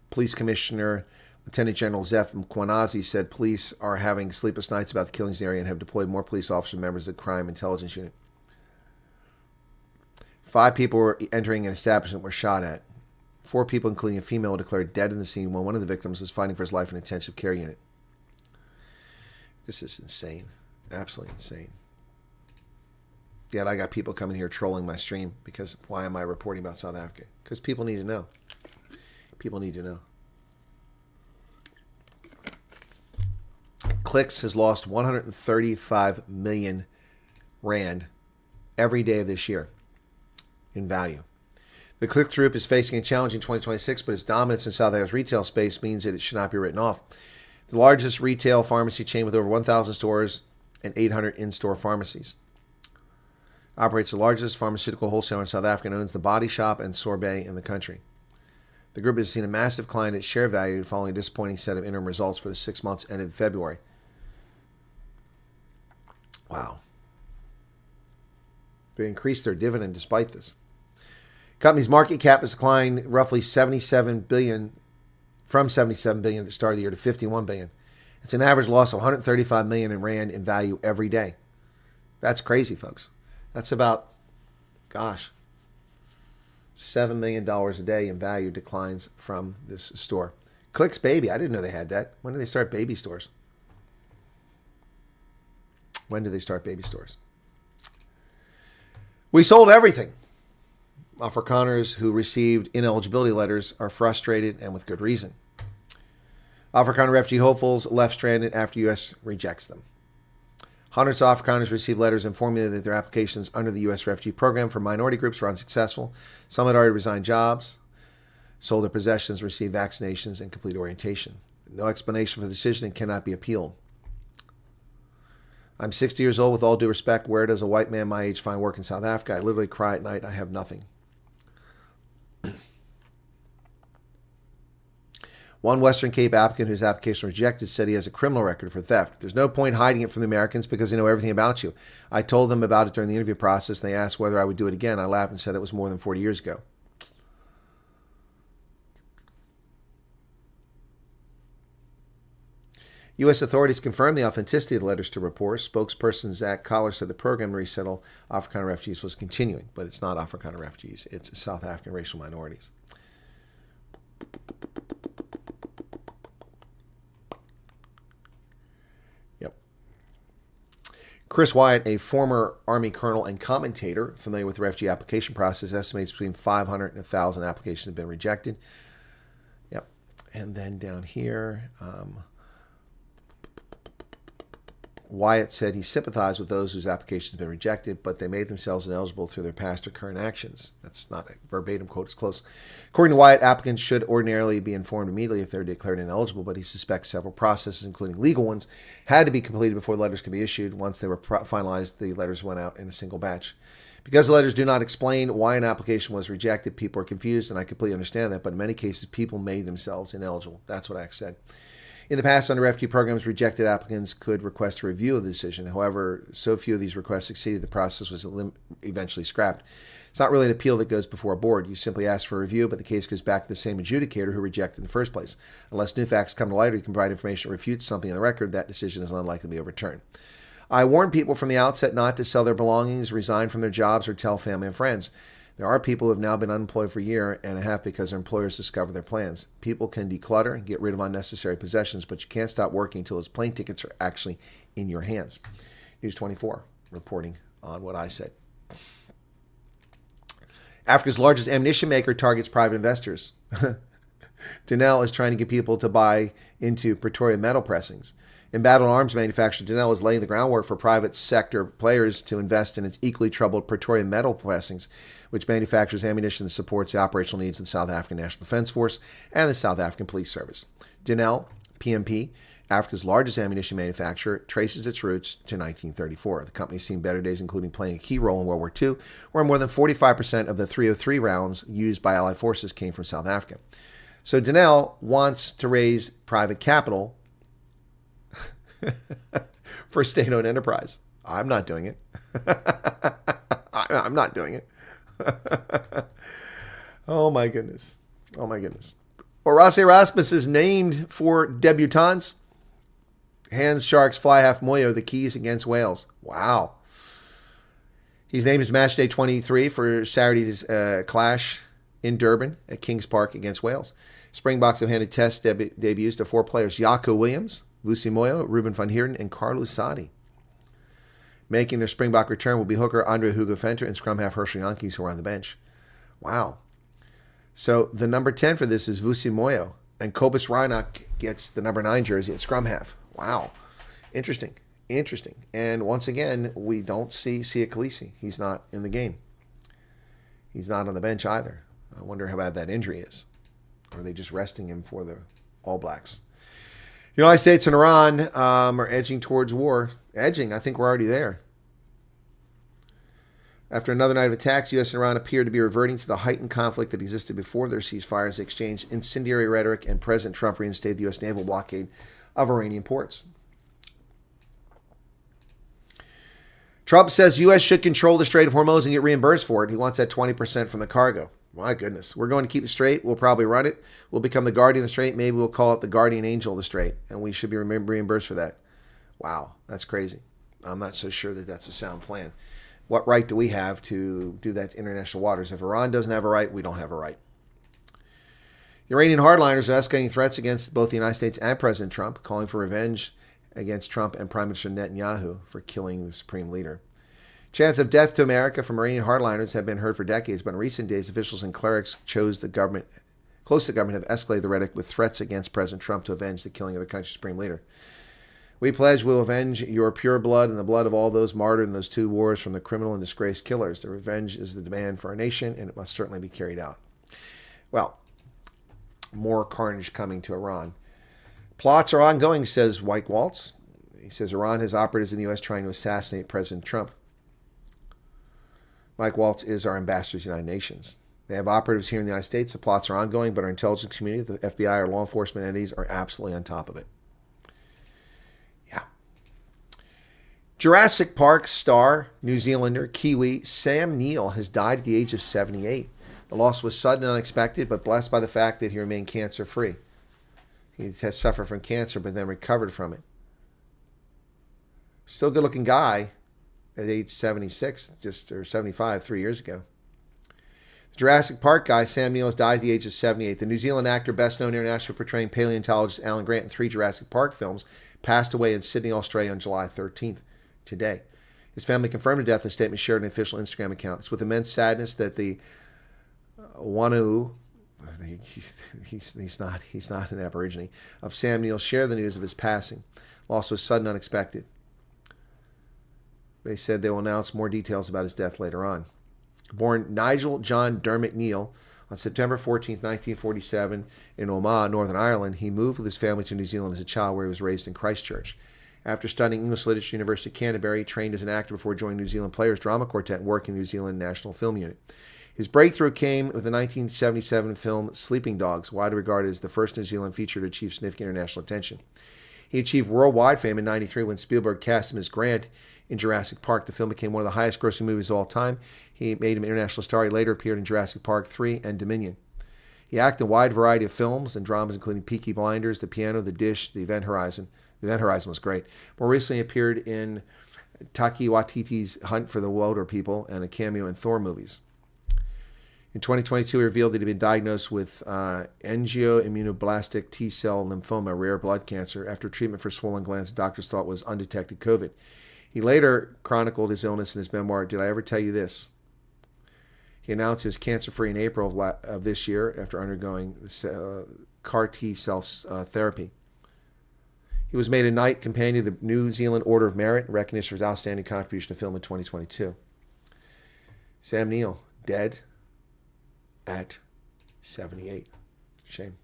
[SPEAKER 3] Police Commissioner Lieutenant General Zeph Mkwanazi said police are having sleepless nights about the killings in the area and have deployed more police officers and members of the Crime Intelligence Unit. 5 people were entering an establishment were shot at. 4 people, including a female, were declared dead in the scene while one of the victims was fighting for his life in an intensive care unit. This is insane. Absolutely insane. Yet I got people coming here trolling my stream because why am I reporting about South Africa? Because people need to know. People need to know. Clicks has lost 135 million rand every day of this year in value. The Click Group is facing a challenge in 2026, but its dominance in South Africa's retail space means that it should not be written off. The largest retail pharmacy chain with over 1,000 stores and 800 in-store pharmacies. Operates the largest pharmaceutical wholesaler in South Africa and owns the Body Shop and Sorbet in the country. The group has seen a massive decline in its share value following a disappointing set of interim results for the 6 months ended February. Wow. They increased their dividend despite this. Company's market cap has declined roughly $77 billion from $77 billion at the start of the year to $51 billion. It's an average loss of $135 million in rand in value every day. That's crazy, folks. That's about, gosh, $7 million a day in value declines from this store. Clicks Baby. I didn't know they had that. When did they start baby stores? When did they start baby stores? We sold everything. Afrikaners who received ineligibility letters are frustrated and with good reason. Afrikaner refugee hopefuls left stranded after U.S. rejects them. Hundreds of Afrikaners received letters informing them that their applications under the U.S. refugee program for minority groups were unsuccessful. Some had already resigned jobs, sold their possessions, received vaccinations, and complete orientation. No explanation for the decision and cannot be appealed. I'm 60 years old. With all due respect, where does a white man my age find work in South Africa? I literally cry at night. I have nothing. One Western Cape applicant whose application was rejected said he has a criminal record for theft. There's no point hiding it from the Americans because they know everything about you. I told them about it during the interview process, and they asked whether I would do it again. I laughed and said it was more than 40 years ago. U.S. authorities confirmed the authenticity of the letters to reporters. Spokesperson Zach Collar said the program to resettle Afrikaner refugees was continuing, but it's not Afrikaner refugees. It's South African racial minorities. Yep. Chris Wyatt, a former Army colonel and commentator familiar with the refugee application process, estimates between 500 and 1,000 applications have been rejected. Yep. And then down here, Wyatt said he sympathized with those whose applications have been rejected, but they made themselves ineligible through their past or current actions. That's not a verbatim quote, it's close. According to Wyatt, applicants should ordinarily be informed immediately if they're declared ineligible, but he suspects several processes, including legal ones, had to be completed before letters could be issued. Once they were finalized, the letters went out in a single batch. Because the letters do not explain why an application was rejected, people are confused, and I completely understand that, but in many cases, people made themselves ineligible. That's what I said. In the past, under refugee programs, rejected applicants could request a review of the decision. However, so few of these requests succeeded, the process was eventually scrapped. It's not really an appeal that goes before a board. You simply ask for a review, but the case goes back to the same adjudicator who rejected in the first place. Unless new facts come to light or you can provide information that refutes something on the record, that decision is unlikely to be overturned. I warn people from the outset not to sell their belongings, resign from their jobs, or tell family and friends. There are people who have now been unemployed for a year and a half because their employers discover their plans. People can declutter and get rid of unnecessary possessions, but you can't stop working until those plane tickets are actually in your hands. News 24, reporting on what I said. Africa's largest ammunition maker targets private investors. Denel is trying to get people to buy into Pretoria metal pressings. Embattled arms manufacturer Denel is laying the groundwork for private sector players to invest in its equally troubled Pretoria metal pressings, which manufactures ammunition that supports the operational needs of the South African National Defence Force and the South African Police Service. Denel, PMP, Africa's largest ammunition manufacturer, traces its roots to 1934. The company's seen better days, including playing a key role in World War II, where more than 45% of the 303 rounds used by Allied forces came from South Africa. So Denel wants to raise private capital for state-owned enterprise. I'm not doing it. I'm not doing it. Oh my goodness. Oh my goodness. Horace Erasmus is named for debutantes. Hands Sharks fly half Moyo, the keys against Wales. Wow. He's named as match day 23 for Saturday's clash in Durban at Kings Park against Wales. Springboks have handed test debuts to four players: Jaco Williams, Vusi Moyo, Ruben van Heerden, and Carlos Sadi. Making their Springbok return will be hooker Andre Hugo Venter and scrum half Herschel Yankees, who are on the bench. Wow. So the number 10 for this is Vusi Moyo, and Kobus Reinach gets the number 9 jersey at scrum half. Wow. Interesting. Interesting. And once again, we don't see Sia Khaleesi. He's not in the game. He's not on the bench either. I wonder how bad that injury is. Or are they just resting him for the All Blacks? The United States and Iran are edging towards war. Edging, I think we're already there. After another night of attacks, U.S. and Iran appeared to be reverting to the heightened conflict that existed before their ceasefires. They exchanged incendiary rhetoric, and President Trump reinstated the U.S. naval blockade of Iranian ports. Trump says U.S. should control the Strait of Hormuz and get reimbursed for it. He wants that 20% from the cargo. My goodness. We're going to keep the Strait. We'll probably run it. We'll become the guardian of the Strait. Maybe we'll call it the guardian angel of the Strait, and we should be reimbursed for that. Wow, that's crazy. I'm not so sure that that's a sound plan. What right do we have to do that to international waters? If Iran doesn't have a right, we don't have a right. Iranian hardliners are escalating threats against both the United States and President Trump, calling for revenge against Trump and Prime Minister Netanyahu for killing the supreme leader. Chants of death to America from Iranian hardliners have been heard for decades, but in recent days, officials and clerics close to the government have escalated the rhetoric with threats against President Trump to avenge the killing of the country's supreme leader. We pledge we will avenge your pure blood and the blood of all those martyred in those two wars from the criminal and disgraced killers. The revenge is the demand for our nation, and it must certainly be carried out. Well, more carnage coming to Iran. Plots are ongoing, says Wyatt Reports. He says Iran has operatives in the U.S. trying to assassinate President Trump. Wyatt Reports is our ambassador to the United Nations. They have operatives here in the United States. The plots are ongoing, but our intelligence community, the FBI, our law enforcement entities are absolutely on top of it. Jurassic Park star, New Zealander, Kiwi, Sam Neill has died at the age of 78. The loss was sudden and unexpected, but blessed by the fact that he remained cancer-free. He has suffered from cancer, but then recovered from it. Still a good-looking guy at age 76, or 75, 3 years ago. The Jurassic Park guy, Sam Neill, has died at the age of 78. The New Zealand actor, best known internationally for portraying paleontologist Alan Grant in 3 Jurassic Park films, passed away in Sydney, Australia on July 13th. Today. His family confirmed the death in a statement shared on an official Instagram account. It's with immense sadness that the Wanu, he's not an Aborigine, of Sam Neill share the news of his passing. Loss was sudden and unexpected. They said they will announce more details about his death later on. Born Nigel John Dermot Neill on September 14, 1947 in Omagh, Northern Ireland, he moved with his family to New Zealand as a child where he was raised in Christchurch. After studying English Literature at the University of Canterbury, he trained as an actor before joining New Zealand Players Drama Quartet and working in the New Zealand National Film Unit. His breakthrough came with the 1977 film Sleeping Dogs, widely regarded as the first New Zealand feature to achieve significant international attention. He achieved worldwide fame in 1993 when Spielberg cast him as Grant in Jurassic Park. The film became one of the highest-grossing movies of all time. He made him an international star. He later appeared in Jurassic Park 3 and Dominion. He acted in a wide variety of films and dramas, including Peaky Blinders, The Piano, The Dish, The Event Horizon. The Event Horizon was great. More recently appeared in Taika Waititi's Hunt for the Wilder People and a cameo in Thor movies. In 2022, he revealed that he'd been diagnosed with angioimmunoblastic T-cell lymphoma, rare blood cancer. After treatment for swollen glands, doctors thought was undetected COVID. He later chronicled his illness in his memoir, Did I Ever Tell You This? He announced he was cancer-free in April of this year after undergoing CAR T-cell therapy. He was made a Knight Companion of the New Zealand Order of Merit in recognition for his outstanding contribution to film in 2022. Sam Neill, dead at 78. Shame.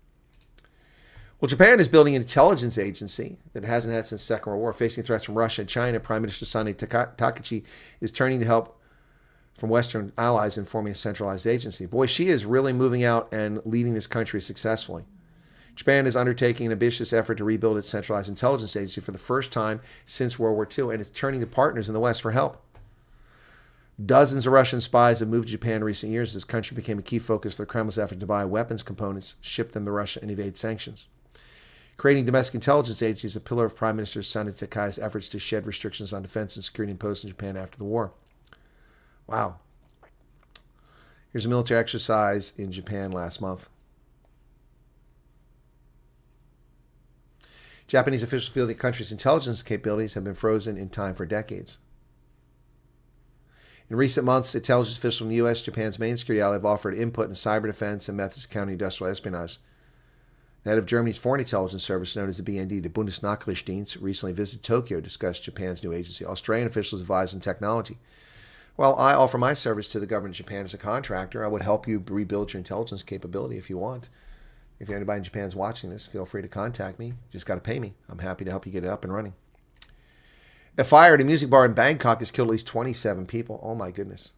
[SPEAKER 3] Well, Japan is building an intelligence agency that it hasn't had since the Second World War. Facing threats from Russia and China, Prime Minister Sani Takachi is turning to help from Western allies in forming a centralized agency. Boy, she is really moving out and leading this country successfully. Japan is undertaking an ambitious effort to rebuild its centralized intelligence agency for the first time since World War II, and it's turning to partners in the West for help. Dozens of Russian spies have moved to Japan in recent years. This country became a key focus for the Kremlin's effort to buy weapons components, ship them to Russia, and evade sanctions. Creating domestic intelligence agency is a pillar of Prime Minister Sani Takai's efforts to shed restrictions on defense and security imposed in Japan after the war. Wow. Here's a military exercise in Japan last month. Japanese officials feel the country's intelligence capabilities have been frozen in time for decades. In recent months, intelligence officials from the U.S., Japan's main security ally, have offered input in cyber defense and methods of counter-industrial espionage. The head of Germany's Foreign Intelligence Service, known as the BND, the Bundesnachrichtendienst, recently visited Tokyo to discuss Japan's new agency. Australian officials advised on technology. Well, I offer my service to the government of Japan as a contractor. I would help you rebuild your intelligence capability if you want. If anybody in Japan is watching this, feel free to contact me. You just got to pay me. I'm happy to help you get it up and running. A fire at a music bar in Bangkok has killed at least 27 people. Oh my goodness.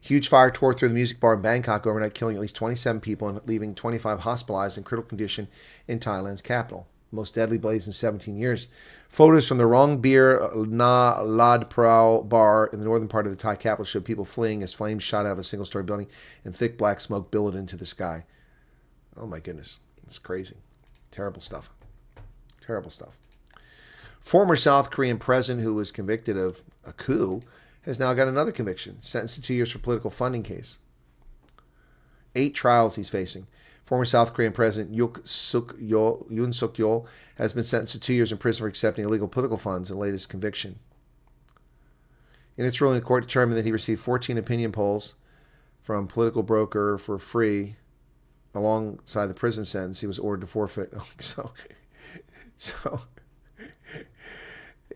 [SPEAKER 3] Huge fire tore through the music bar in Bangkok overnight, killing at least 27 people and leaving 25 hospitalized in critical condition in Thailand's capital. Most deadly blaze in 17 years. Photos from the Rong Beer Na Lad Prao bar in the northern part of the Thai capital showed people fleeing as flames shot out of a single-story building and thick black smoke billowed into the sky. Oh my goodness. It's crazy. Terrible stuff. Terrible stuff. Former South Korean president who was convicted of a coup has now got another conviction, sentenced to 2 years for political funding case. 8 trials he's facing. Former South Korean President Yoon Suk-yeol has been sentenced to 2 years in prison for accepting illegal political funds in the latest conviction. In its ruling, the court determined that he received 14 opinion polls from political broker for free alongside the prison sentence. He was ordered to forfeit. So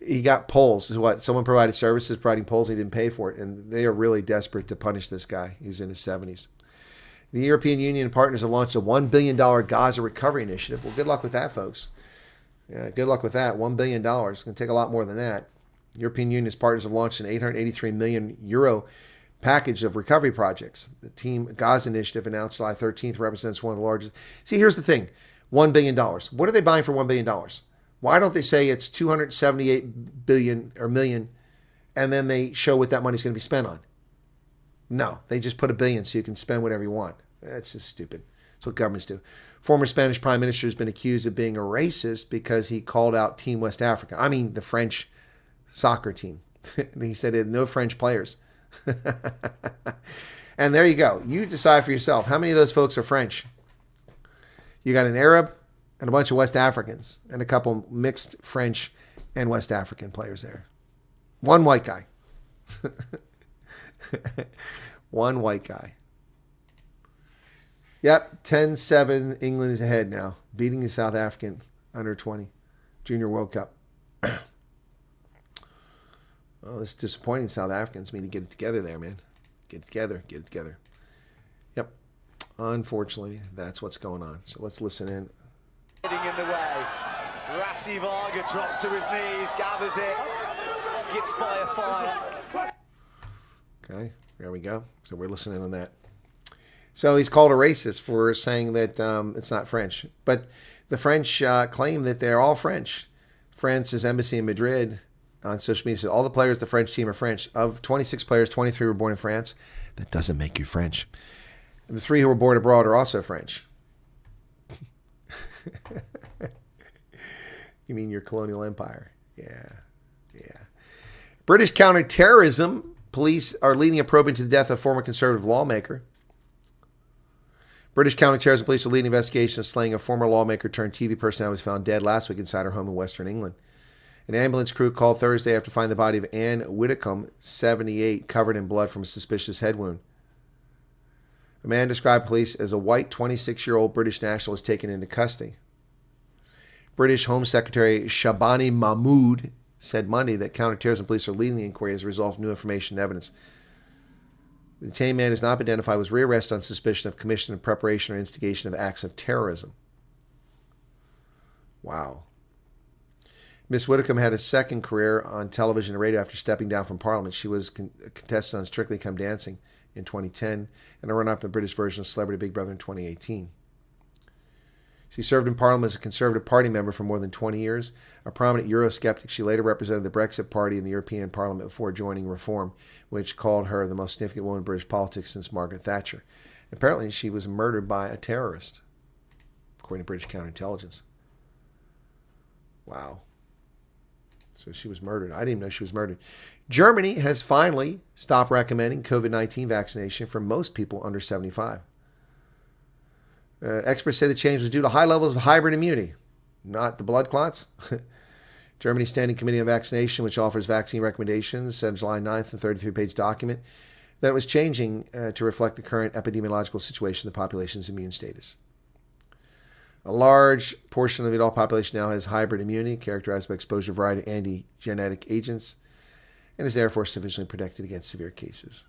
[SPEAKER 3] he got polls. Is what someone provided services providing polls. He didn't pay for it, and they are really desperate to punish this guy. He was in his 70s. The European Union and partners have launched a $1 billion Gaza recovery initiative. Well, good luck with that, folks. Yeah, good luck with that. $1 billion. It's going to take a lot more than that. The European Union's partners have launched an 883 million euro package of recovery projects. The Team Gaza initiative, announced July 13th, represents one of the largest. See, here's the thing. $1 billion. What are they buying for $1 billion? Why don't they say it's 278 billion or million, and then they show what that money's going to be spent on? No, they just put $1 billion so you can spend whatever you want. That's just stupid. That's what governments do. Former Spanish Prime Minister has been accused of being a racist because he called out Team West Africa. I mean, the French soccer team. He said it had no French players. And there you go. You decide for yourself. How many of those folks are French? You got an Arab and a bunch of West Africans and a couple mixed French and West African players there. One white guy. One white guy. Yep, 10-7. England is ahead now, beating the South African under 20 Junior World Cup. Oh, it's disappointing. South Africans need to get it together there, man. Get it together. Get it together. Yep. Unfortunately, that's what's going on. So let's listen in.
[SPEAKER 6] Getting in the way. Rassi Varga drops to his knees, gathers it, skips by a fire.
[SPEAKER 3] Okay, there we go. So we're listening on that. So he's called a racist for saying that it's not French. But the French claim that they're all French. France's embassy in Madrid on social media said all the players of the French team are French. Of 26 players, 23 were born in France. That doesn't make you French. And the 3 who were born abroad are also French. You mean your colonial empire? Yeah. British counter-terrorism police are leading a probe into the death of former conservative lawmaker. British counter-terrorism police are leading an investigation of the slaying of former lawmaker turned TV personality was found dead last week inside her home in Western England. An ambulance crew called Thursday after finding the body of Anne Widdicombe, 78, covered in blood from a suspicious head wound. A man described police as a white 26-year-old British national was taken into custody. British Home Secretary Shabani Mahmood said Monday that counterterrorism police are leading the inquiry as a result of new information and evidence. The detained man who has not been identified was rearrested on suspicion of commission and preparation or instigation of acts of terrorism. Wow. Miss Widdicombe had a second career on television and radio after stepping down from Parliament. She was a contestant on Strictly Come Dancing in 2010 and a run-up in the British version of Celebrity Big Brother in 2018. She served in Parliament as a Conservative Party member for more than 20 years. A prominent Eurosceptic, she later represented the Brexit Party in the European Parliament before joining Reform, which called her the most significant woman in British politics since Margaret Thatcher. Apparently, she was murdered by a terrorist, according to British counterintelligence. Wow. So she was murdered. I didn't even know she was murdered. Germany has finally stopped recommending COVID-19 vaccination for most people under 75. Experts say the change was due to high levels of hybrid immunity, not the blood clots. Germany's Standing Committee on Vaccination, which offers vaccine recommendations, said on July 9th in a 33-page document that it was changing to reflect the current epidemiological situation of the population's immune status. A large portion of the adult population now has hybrid immunity, characterized by exposure to a variety of anti-genetic agents, and is therefore sufficiently protected against severe cases.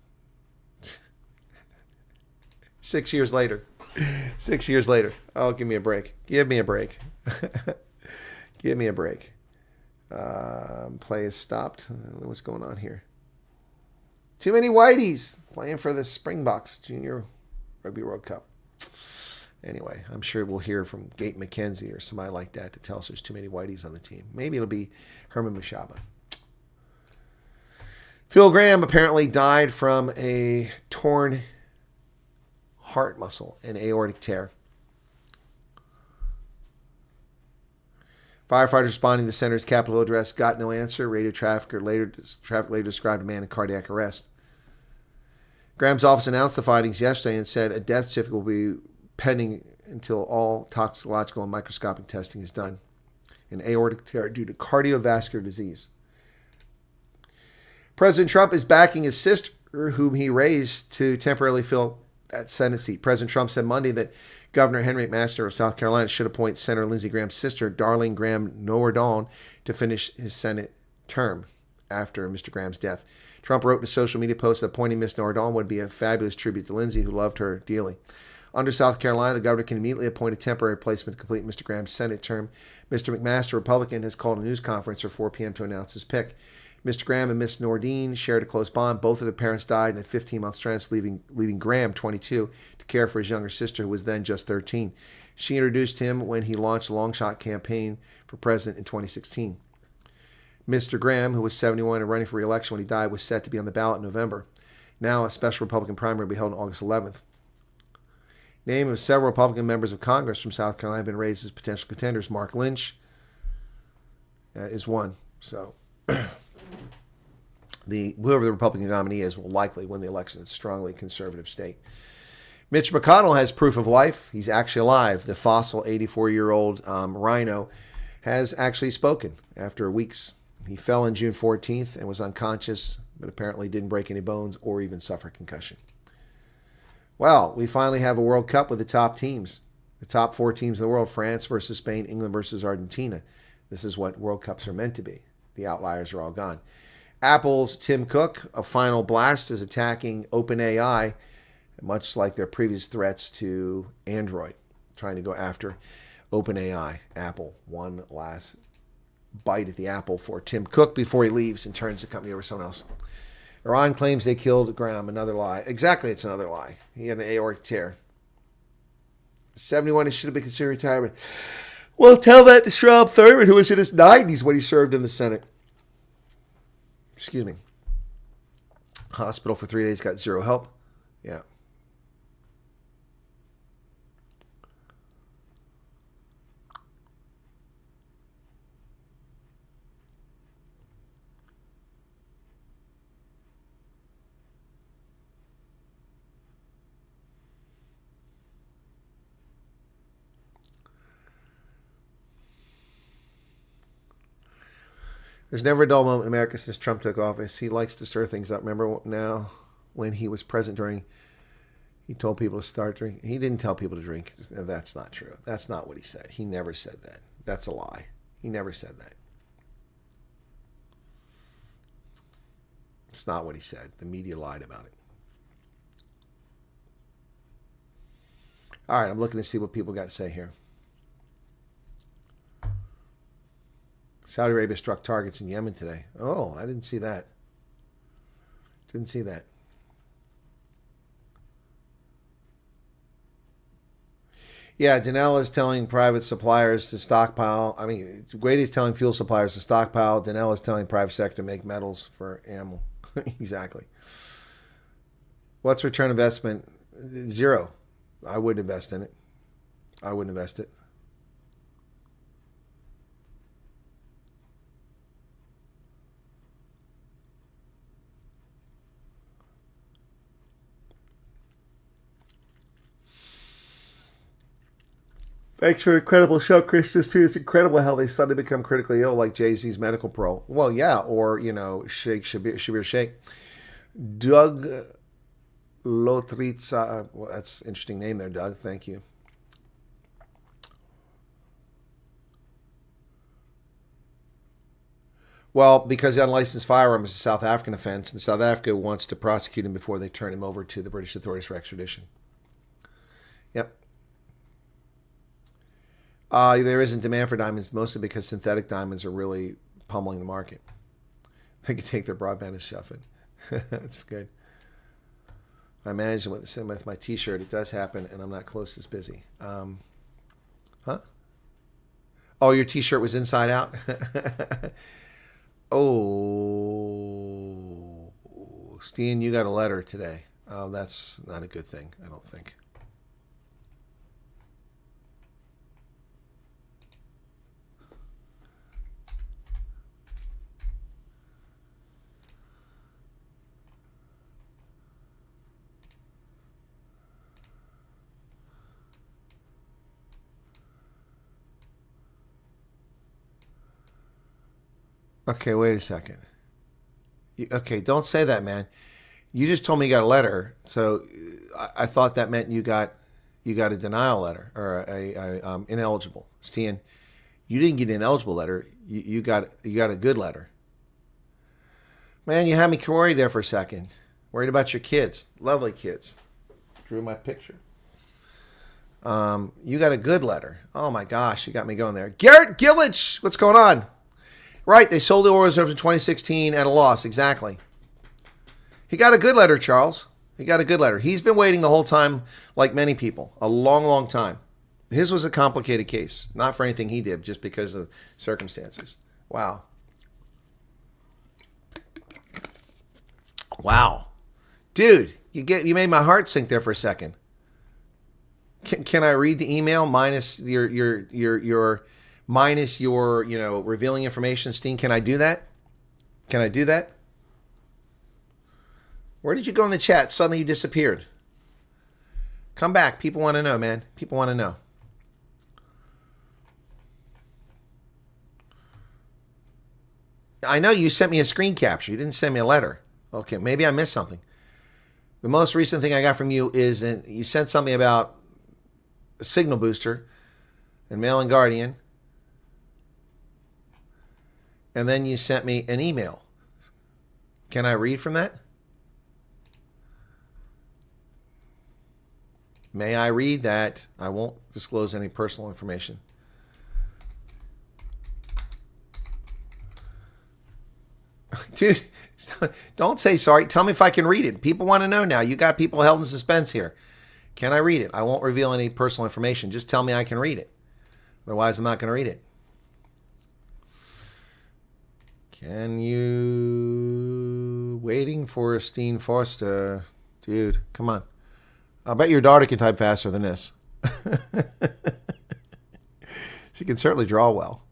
[SPEAKER 3] 6 years later. 6 years later. Oh, give me a break. Give me a break. Give me a break. Play is stopped. What's going on here? Too many whiteys playing for the Springboks Junior Rugby World Cup. Anyway, I'm sure we'll hear from Gate McKenzie or somebody like that to tell us there's too many whiteys on the team. Maybe it'll be Herman Mashaba. Phil Graham apparently died from a torn heart muscle, an aortic tear. Firefighters responding to the center's Capitol address got no answer. Radio traffic later described a man in cardiac arrest. Graham's office announced the findings yesterday and said a death certificate will be pending until all toxicological and microscopic testing is done. An aortic tear due to cardiovascular disease. President Trump is backing his sister, whom he raised, to temporarily fill that Senate seat. President Trump said Monday that Governor Henry McMaster of South Carolina should appoint Senator Lindsey Graham's sister, Darlene Graham Nordon, to finish his Senate term after Mr. Graham's death. Trump wrote in a social media post that appointing Ms. Nordon would be a fabulous tribute to Lindsey, who loved her dearly. Under South Carolina, the governor can immediately appoint a temporary replacement to complete Mr. Graham's Senate term. Mr. McMaster, Republican, has called a news conference at 4 p.m. to announce his pick. Mr. Graham and Miss Nordine shared a close bond. Both of their parents died in a 15-month trance, leaving Graham, 22, to care for his younger sister, who was then just 13. She introduced him when he launched a long-shot campaign for president in 2016. Mr. Graham, who was 71 and running for re-election when he died, was set to be on the ballot in November. Now, a special Republican primary will be held on August 11th. Name of several Republican members of Congress from South Carolina have been raised as potential contenders. Mark Lynch is one. So, whoever the Republican nominee is will likely win the election. It's a strongly conservative state. Mitch McConnell has proof of life. He's actually alive. The fossil 84-year-old rhino has actually spoken after weeks. He fell on June 14th and was unconscious, but apparently didn't break any bones or even suffer concussion. Well, we finally have a World Cup with the top teams. The top 4 teams in the world: France versus Spain, England versus Argentina. This is what World Cups are meant to be. The outliers are all gone. Apple's Tim Cook, a final blast, is attacking OpenAI, much like their previous threats to Android, trying to go after OpenAI. Apple, one last bite at the apple for Tim Cook before he leaves and turns the company over to someone else. Iran claims they killed Graham. Another lie. Exactly, it's another lie. He had an aortic tear. 71, he should have been considered retirement. Well, tell that to Strom Thurmond, who was in his 90s when he served in the Senate. Excuse me. Hospital for 3 days, got zero help. Yeah. There's never a dull moment in America since Trump took office. He likes to stir things up. Remember now when he was president during, he told people to start drinking. He didn't tell people to drink. That's not true. That's not what he said. He never said that. That's a lie. He never said that. It's not what he said. The media lied about it. All right, I'm looking to see what people got to say here. Saudi Arabia struck targets in Yemen today. Oh, I didn't see that. Didn't see that. Yeah, Danelle is telling private suppliers to stockpile. I mean, Grady's telling fuel suppliers to stockpile. Danelle is telling private sector to make metals for ammo. Exactly. What's return investment? Zero. I wouldn't invest in it. I wouldn't invest it. Thanks for an incredible show, Christians, too. It's incredible how they suddenly become critically ill, like Jay-Z's medical pro. Well, yeah, or, you know, Shabir Sheikh. Doug Lotritza. Well, that's an interesting name there, Doug. Thank you. Well, because the unlicensed firearm is a South African offense, and South Africa wants to prosecute him before they turn him over to the British authorities for extradition. Yep. There isn't demand for diamonds, mostly because synthetic diamonds are really pummeling the market. They can take their broadband and shove it. That's good. I managed it with my T-shirt. It does happen, and I'm not close as busy. Huh? Oh, your T-shirt was inside out? Oh, Steen, you got a letter today. Oh, that's not a good thing, I don't think. Okay, wait a second. Okay, don't say that, man. You just told me you got a letter, so I thought that meant you got a denial letter or a ineligible. Steen, you didn't get an ineligible letter. You got a good letter. Man, you had me worried there for a second. Worried about your kids, lovely kids. Drew my picture. You got a good letter. Oh my gosh, you got me going there. Garrett Gillich, what's going on? Right, they sold the oil reserves in 2016 at a loss, exactly. He got a good letter, Charles. He got a good letter. He's been waiting the whole time, like many people, a long, long time. His was a complicated case, not for anything he did, just because of circumstances. Wow. Wow. Dude, you made my heart sink there for a second. Can I read the email minus your revealing information, Steen? Can I do that? Can I do that? Where did you go in the chat? Suddenly you disappeared. Come back. People want to know, man. People want to know. I know you sent me a screen capture. You didn't send me a letter. Okay, maybe I missed something. The most recent thing I got from you is you sent something about a signal booster and Mail and Guardian. And then you sent me an email. Can I read from that? May I read that? I won't disclose any personal information. Dude, don't say sorry. Tell me if I can read it. People want to know now. You got people held in suspense here. Can I read it? I won't reveal any personal information. Just tell me I can read it. Otherwise, I'm not going to read it. Can you... Waiting for Steen Foster. Dude, come on. I bet your daughter can type faster than this. She can certainly draw well.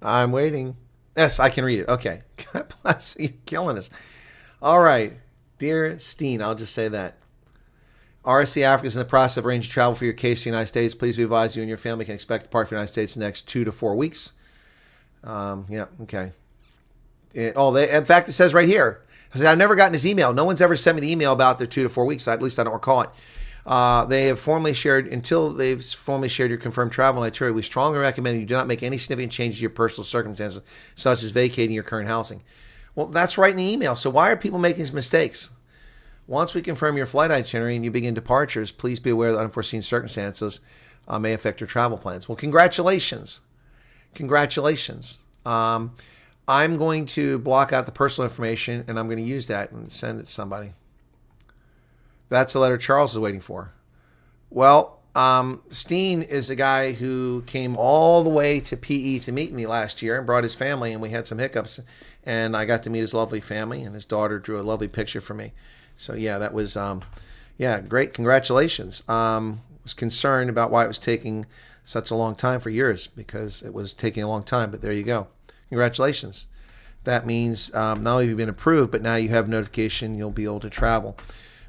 [SPEAKER 3] I'm waiting. Yes, I can read it. Okay. God bless you. You're killing us. All right. Dear Steen, I'll just say that. RSC Africa is in the process of arranging travel for your case to the United States. Please be advised you and your family can expect to depart for the United States in the next 2 to 4 weeks. Yeah, okay. In fact, it says right here. I've never gotten his email. No one's ever sent me the email about their 2 to 4 weeks. At least I don't recall it. They have formally shared, until they've formally shared your confirmed travel itinerary, we strongly recommend that you do not make any significant changes to your personal circumstances, such as vacating your current housing. Well, that's right in the email. So why are people making these mistakes? Once we confirm your flight itinerary and you begin departures, please be aware that unforeseen circumstances may affect your travel plans. Well, congratulations. Congratulations. I'm going to block out the personal information, and I'm going to use that and send it to somebody. That's the letter Charles is waiting for. Well, Steen is a guy who came all the way to PE to meet me last year and brought his family, and we had some hiccups, and I got to meet his lovely family, and his daughter drew a lovely picture for me. So, yeah, that was, great. Congratulations. Was concerned about why it was taking such a long time for years, because it was taking a long time, but there you go. Congratulations. That means not only have you been approved, but now you have notification you'll be able to travel.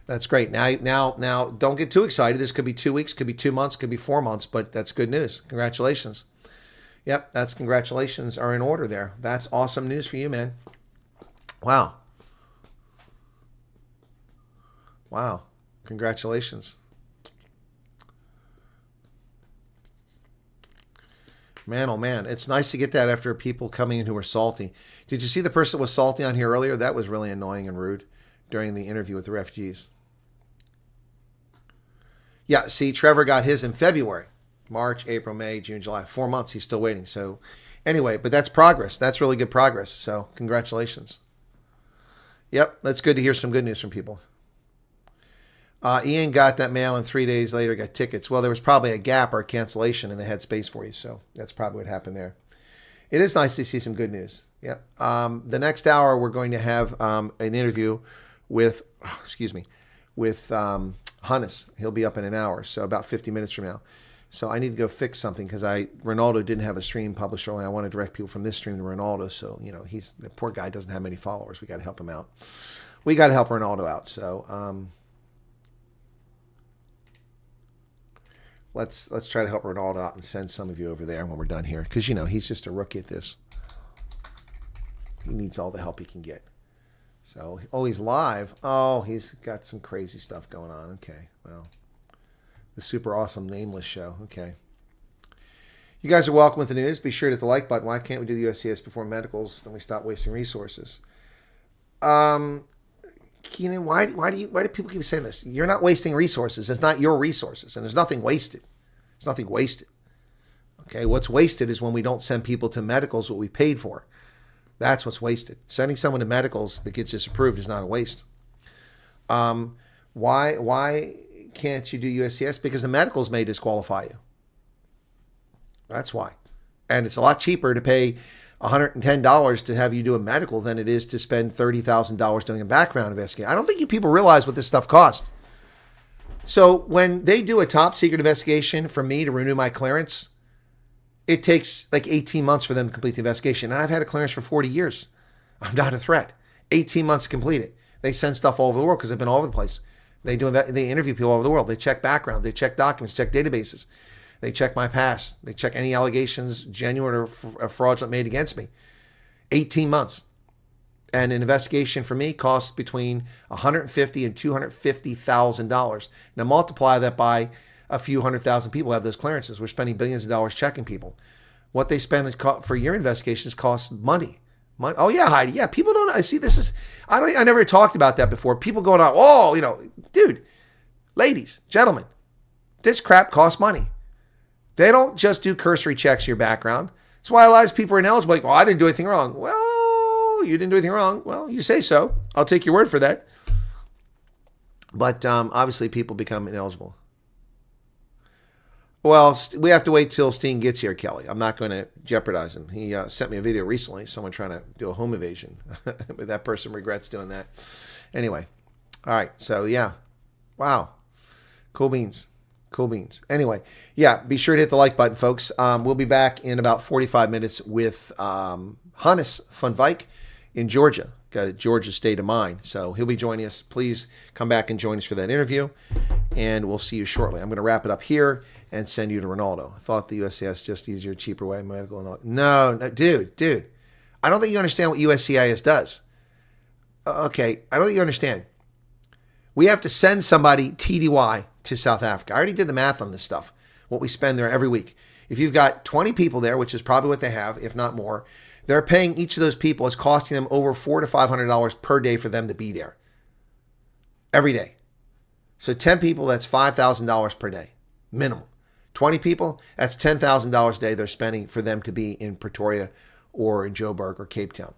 [SPEAKER 3] That's great. Now, don't get too excited. This could be 2 weeks, could be 2 months, could be 4 months, but that's good news. Congratulations. Yep, that's congratulations are in order there. That's awesome news for you, man. Wow. Wow. Congratulations. Man, oh man, it's nice to get that after people coming in who were salty. Did you see the person that was salty on here earlier? That was really annoying and rude during the interview with the refugees. Yeah, see, Trevor got his in February. March, April, May, June, July. 4 months, he's still waiting. So Anyway, but that's progress. That's really good progress. So congratulations. Yep, that's good to hear some good news from people. Ian got that mail and 3 days later got tickets. Well, there was probably a gap or a cancellation and they had space for you. So that's probably what happened there. It is nice to see some good news. Yep. The next hour, we're going to have an interview with, Hannes. He'll be up in an hour, so about 50 minutes from now. So I need to go fix something because Ronaldo didn't have a stream published earlier. I want to direct people from this stream to Ronaldo. So, the poor guy doesn't have many followers. We got to help him out. We got to help Ronaldo out. So let's try to help Ronaldo out and send some of you over there when we're done here. Because, he's just a rookie at this. He needs all the help he can get. So, he's live. Oh, he's got some crazy stuff going on. Okay, well. The super awesome nameless show. Okay. You guys are welcome with the news. Be sure to hit the like button. Why can't we do the USCIS before medicals? Then we stop wasting resources. Keenan, why do people keep saying this? You're not wasting resources. It's not your resources, and there's nothing wasted. There's nothing wasted. Okay, what's wasted is when we don't send people to medicals what we paid for. That's what's wasted. Sending someone to medicals that gets disapproved is not a waste. Why can't you do USCIS? Because the medicals may disqualify you. That's why. And it's a lot cheaper to pay $110 to have you do a medical than it is to spend $30,000 doing a background investigation. I don't think you people realize what this stuff costs. So when they do a top secret investigation for me to renew my clearance, it takes like 18 months for them to complete the investigation. And I've had a clearance for 40 years. I'm not a threat. 18 months to complete it. They send stuff all over the world because I've been all over the place. They interview people all over the world. They check background. They check documents, check databases. They check my past. They check any allegations, genuine or fraudulent, made against me. 18 months. And an investigation for me costs between $150,000 and $250,000. Now multiply that by a few 100,000 people who have those clearances. We're spending billions of dollars checking people. What they spend for your investigations costs money. Oh yeah, Heidi. Yeah, people don't. I see. This is. I never talked about that before. People going on. Oh, dude, ladies, gentlemen, this crap costs money. They don't just do cursory checks of your background. That's why a lot of people are ineligible. Like, well, I didn't do anything wrong. Well, you didn't do anything wrong. Well, you say so. I'll take your word for that. But obviously, people become ineligible. Well, we have to wait till Steen gets here, Kelly. I'm not going to jeopardize him. He sent me a video recently, someone trying to do a home invasion. But that person regrets doing that. Anyway. All right. So, yeah. Wow. Cool beans. Cool beans. Anyway. Yeah. Be sure to hit the like button, folks. We'll be back in about 45 minutes with Hannes van Wyk in Georgia. Got a Georgia state of mind. So he'll be joining us. Please come back and join us for that interview. And we'll see you shortly. I'm going to wrap it up here and send you to Ronaldo. I thought the USCIS just easier, cheaper way, medical and all. No, dude. I don't think you understand what USCIS does. Okay, I don't think you understand. We have to send somebody TDY to South Africa. I already did the math on this stuff, what we spend there every week. If you've got 20 people there, which is probably what they have, if not more, they're paying each of those people. It's costing them over $400 to $500 per day for them to be there. Every day. So 10 people, that's $5,000 per day, minimum. 20 people, that's $10,000 a day they're spending for them to be in Pretoria or in Joburg or Cape Town.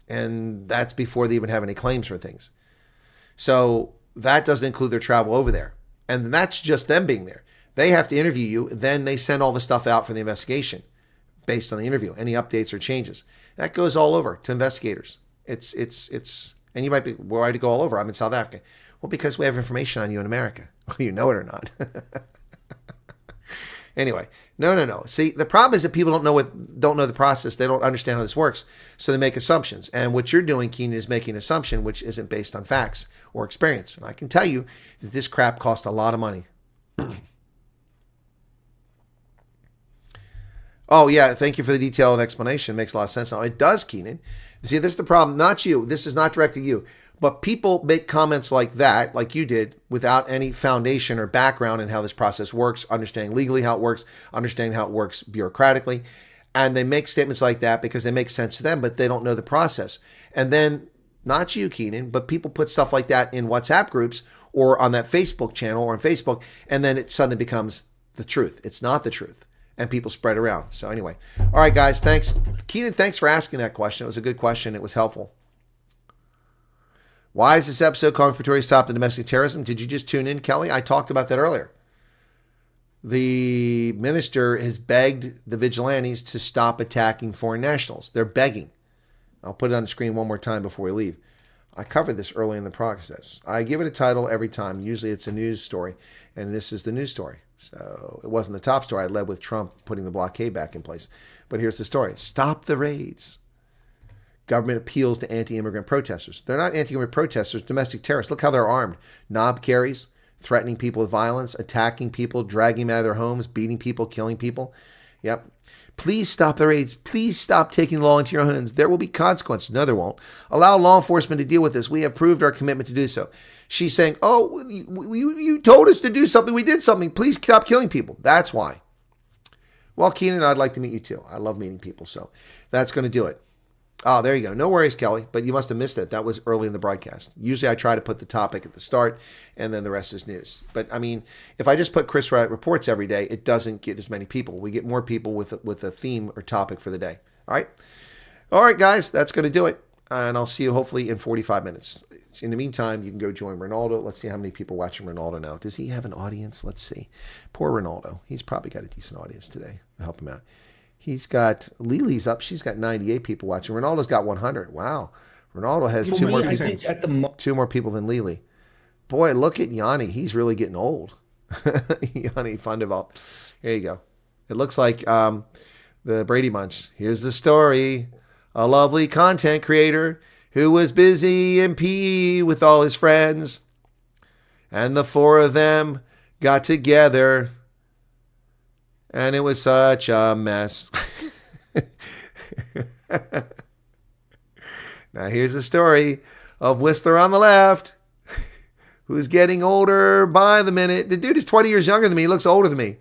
[SPEAKER 3] And that's before they even have any claims for things. So that doesn't include their travel over there. And that's just them being there. They have to interview you. Then they send all the stuff out for the investigation based on the interview, any updates or changes. That goes all over to investigators. It's, and you might be, why to go all over? I'm in South Africa. Well, because we have information on you in America, whether you know it or not. Anyway, no. See, the problem is that people don't know the process. They don't understand how this works. So they make assumptions. And what you're doing, Keenan, is making an assumption which isn't based on facts or experience. And I can tell you that this crap costs a lot of money. Oh, yeah, thank you for the detailed explanation. It makes a lot of sense now. It does, Keenan. See, this is the problem. Not you. This is not directed at you. But people make comments like that, like you did, without any foundation or background in how this process works, understanding legally how it works, understanding how it works bureaucratically. And they make statements like that because they make sense to them, but they don't know the process. And then, not you, Keenan, but people put stuff like that in WhatsApp groups or on that Facebook channel or on Facebook, and then it suddenly becomes the truth. It's not the truth. and people spread around. So anyway, all right, guys, thanks. Keenan, thanks for asking that question. It was a good question. It was helpful. Why is this episode called Pretoria Stop the Domestic Terrorism? Did you just tune in, Kelly? I talked about that earlier. The minister has begged the vigilantes to stop attacking foreign nationals. They're begging. I'll put it on the screen one more time before we leave. I covered this early in the process. I give it a title every time. Usually it's a news story, and this is the news story. So it wasn't the top story. I led with Trump putting the blockade back in place. But here's the story. Stop the raids. Government appeals to anti-immigrant protesters. They're not anti-immigrant protesters, domestic terrorists. Look how they're armed. Knob carries, threatening people with violence, attacking people, dragging them out of their homes, beating people, killing people. Yep. Please stop the raids. Please stop taking the law into your own hands. There will be consequences. No, there won't. Allow law enforcement to deal with this. We have proved our commitment to do so. She's saying, oh, you told us to do something. We did something. Please stop killing people. That's why. Well, Keenan, I'd like to meet you too. I love meeting people. So that's going to do it. Oh, there you go. No worries, Kelly, but you must have missed it. That was early in the broadcast. Usually I try to put the topic at the start and then the rest is news. But I mean, if I just put Chris Wyatt Reports every day, it doesn't get as many people. We get more people with a theme or topic for the day. All right. All right, guys, that's going to do it. And I'll see you hopefully in 45 minutes. In the meantime, you can go join Ronaldo. Let's see how many people watching Ronaldo now. Does he have an audience? Let's see. Poor Ronaldo. He's probably got a decent audience today. I'll help him out. He's got, Lili's up. She's got 98 people watching. Ronaldo's got 100. Wow. Ronaldo has two more people than Lili. Boy, look at Yanni. He's really getting old. Yanni Fundevalt. Here you go. It looks like the Brady Bunch. Here's the story. A lovely content creator who was busy in PE with all his friends. And the four of them got together. And it was such a mess. Now here's the story of Whistler on the left, who's getting older by the minute. The dude is 20 years younger than me. He looks older than me.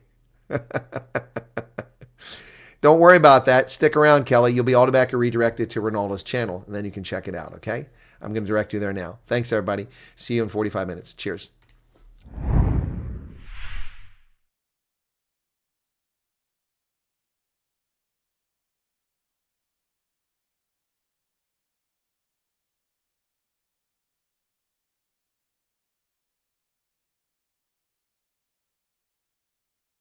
[SPEAKER 3] Don't worry about that. Stick around, Kelly. You'll be automatically redirected to Ronaldo's channel, and then you can check it out, okay? I'm going to direct you there now. Thanks, everybody. See you in 45 minutes. Cheers.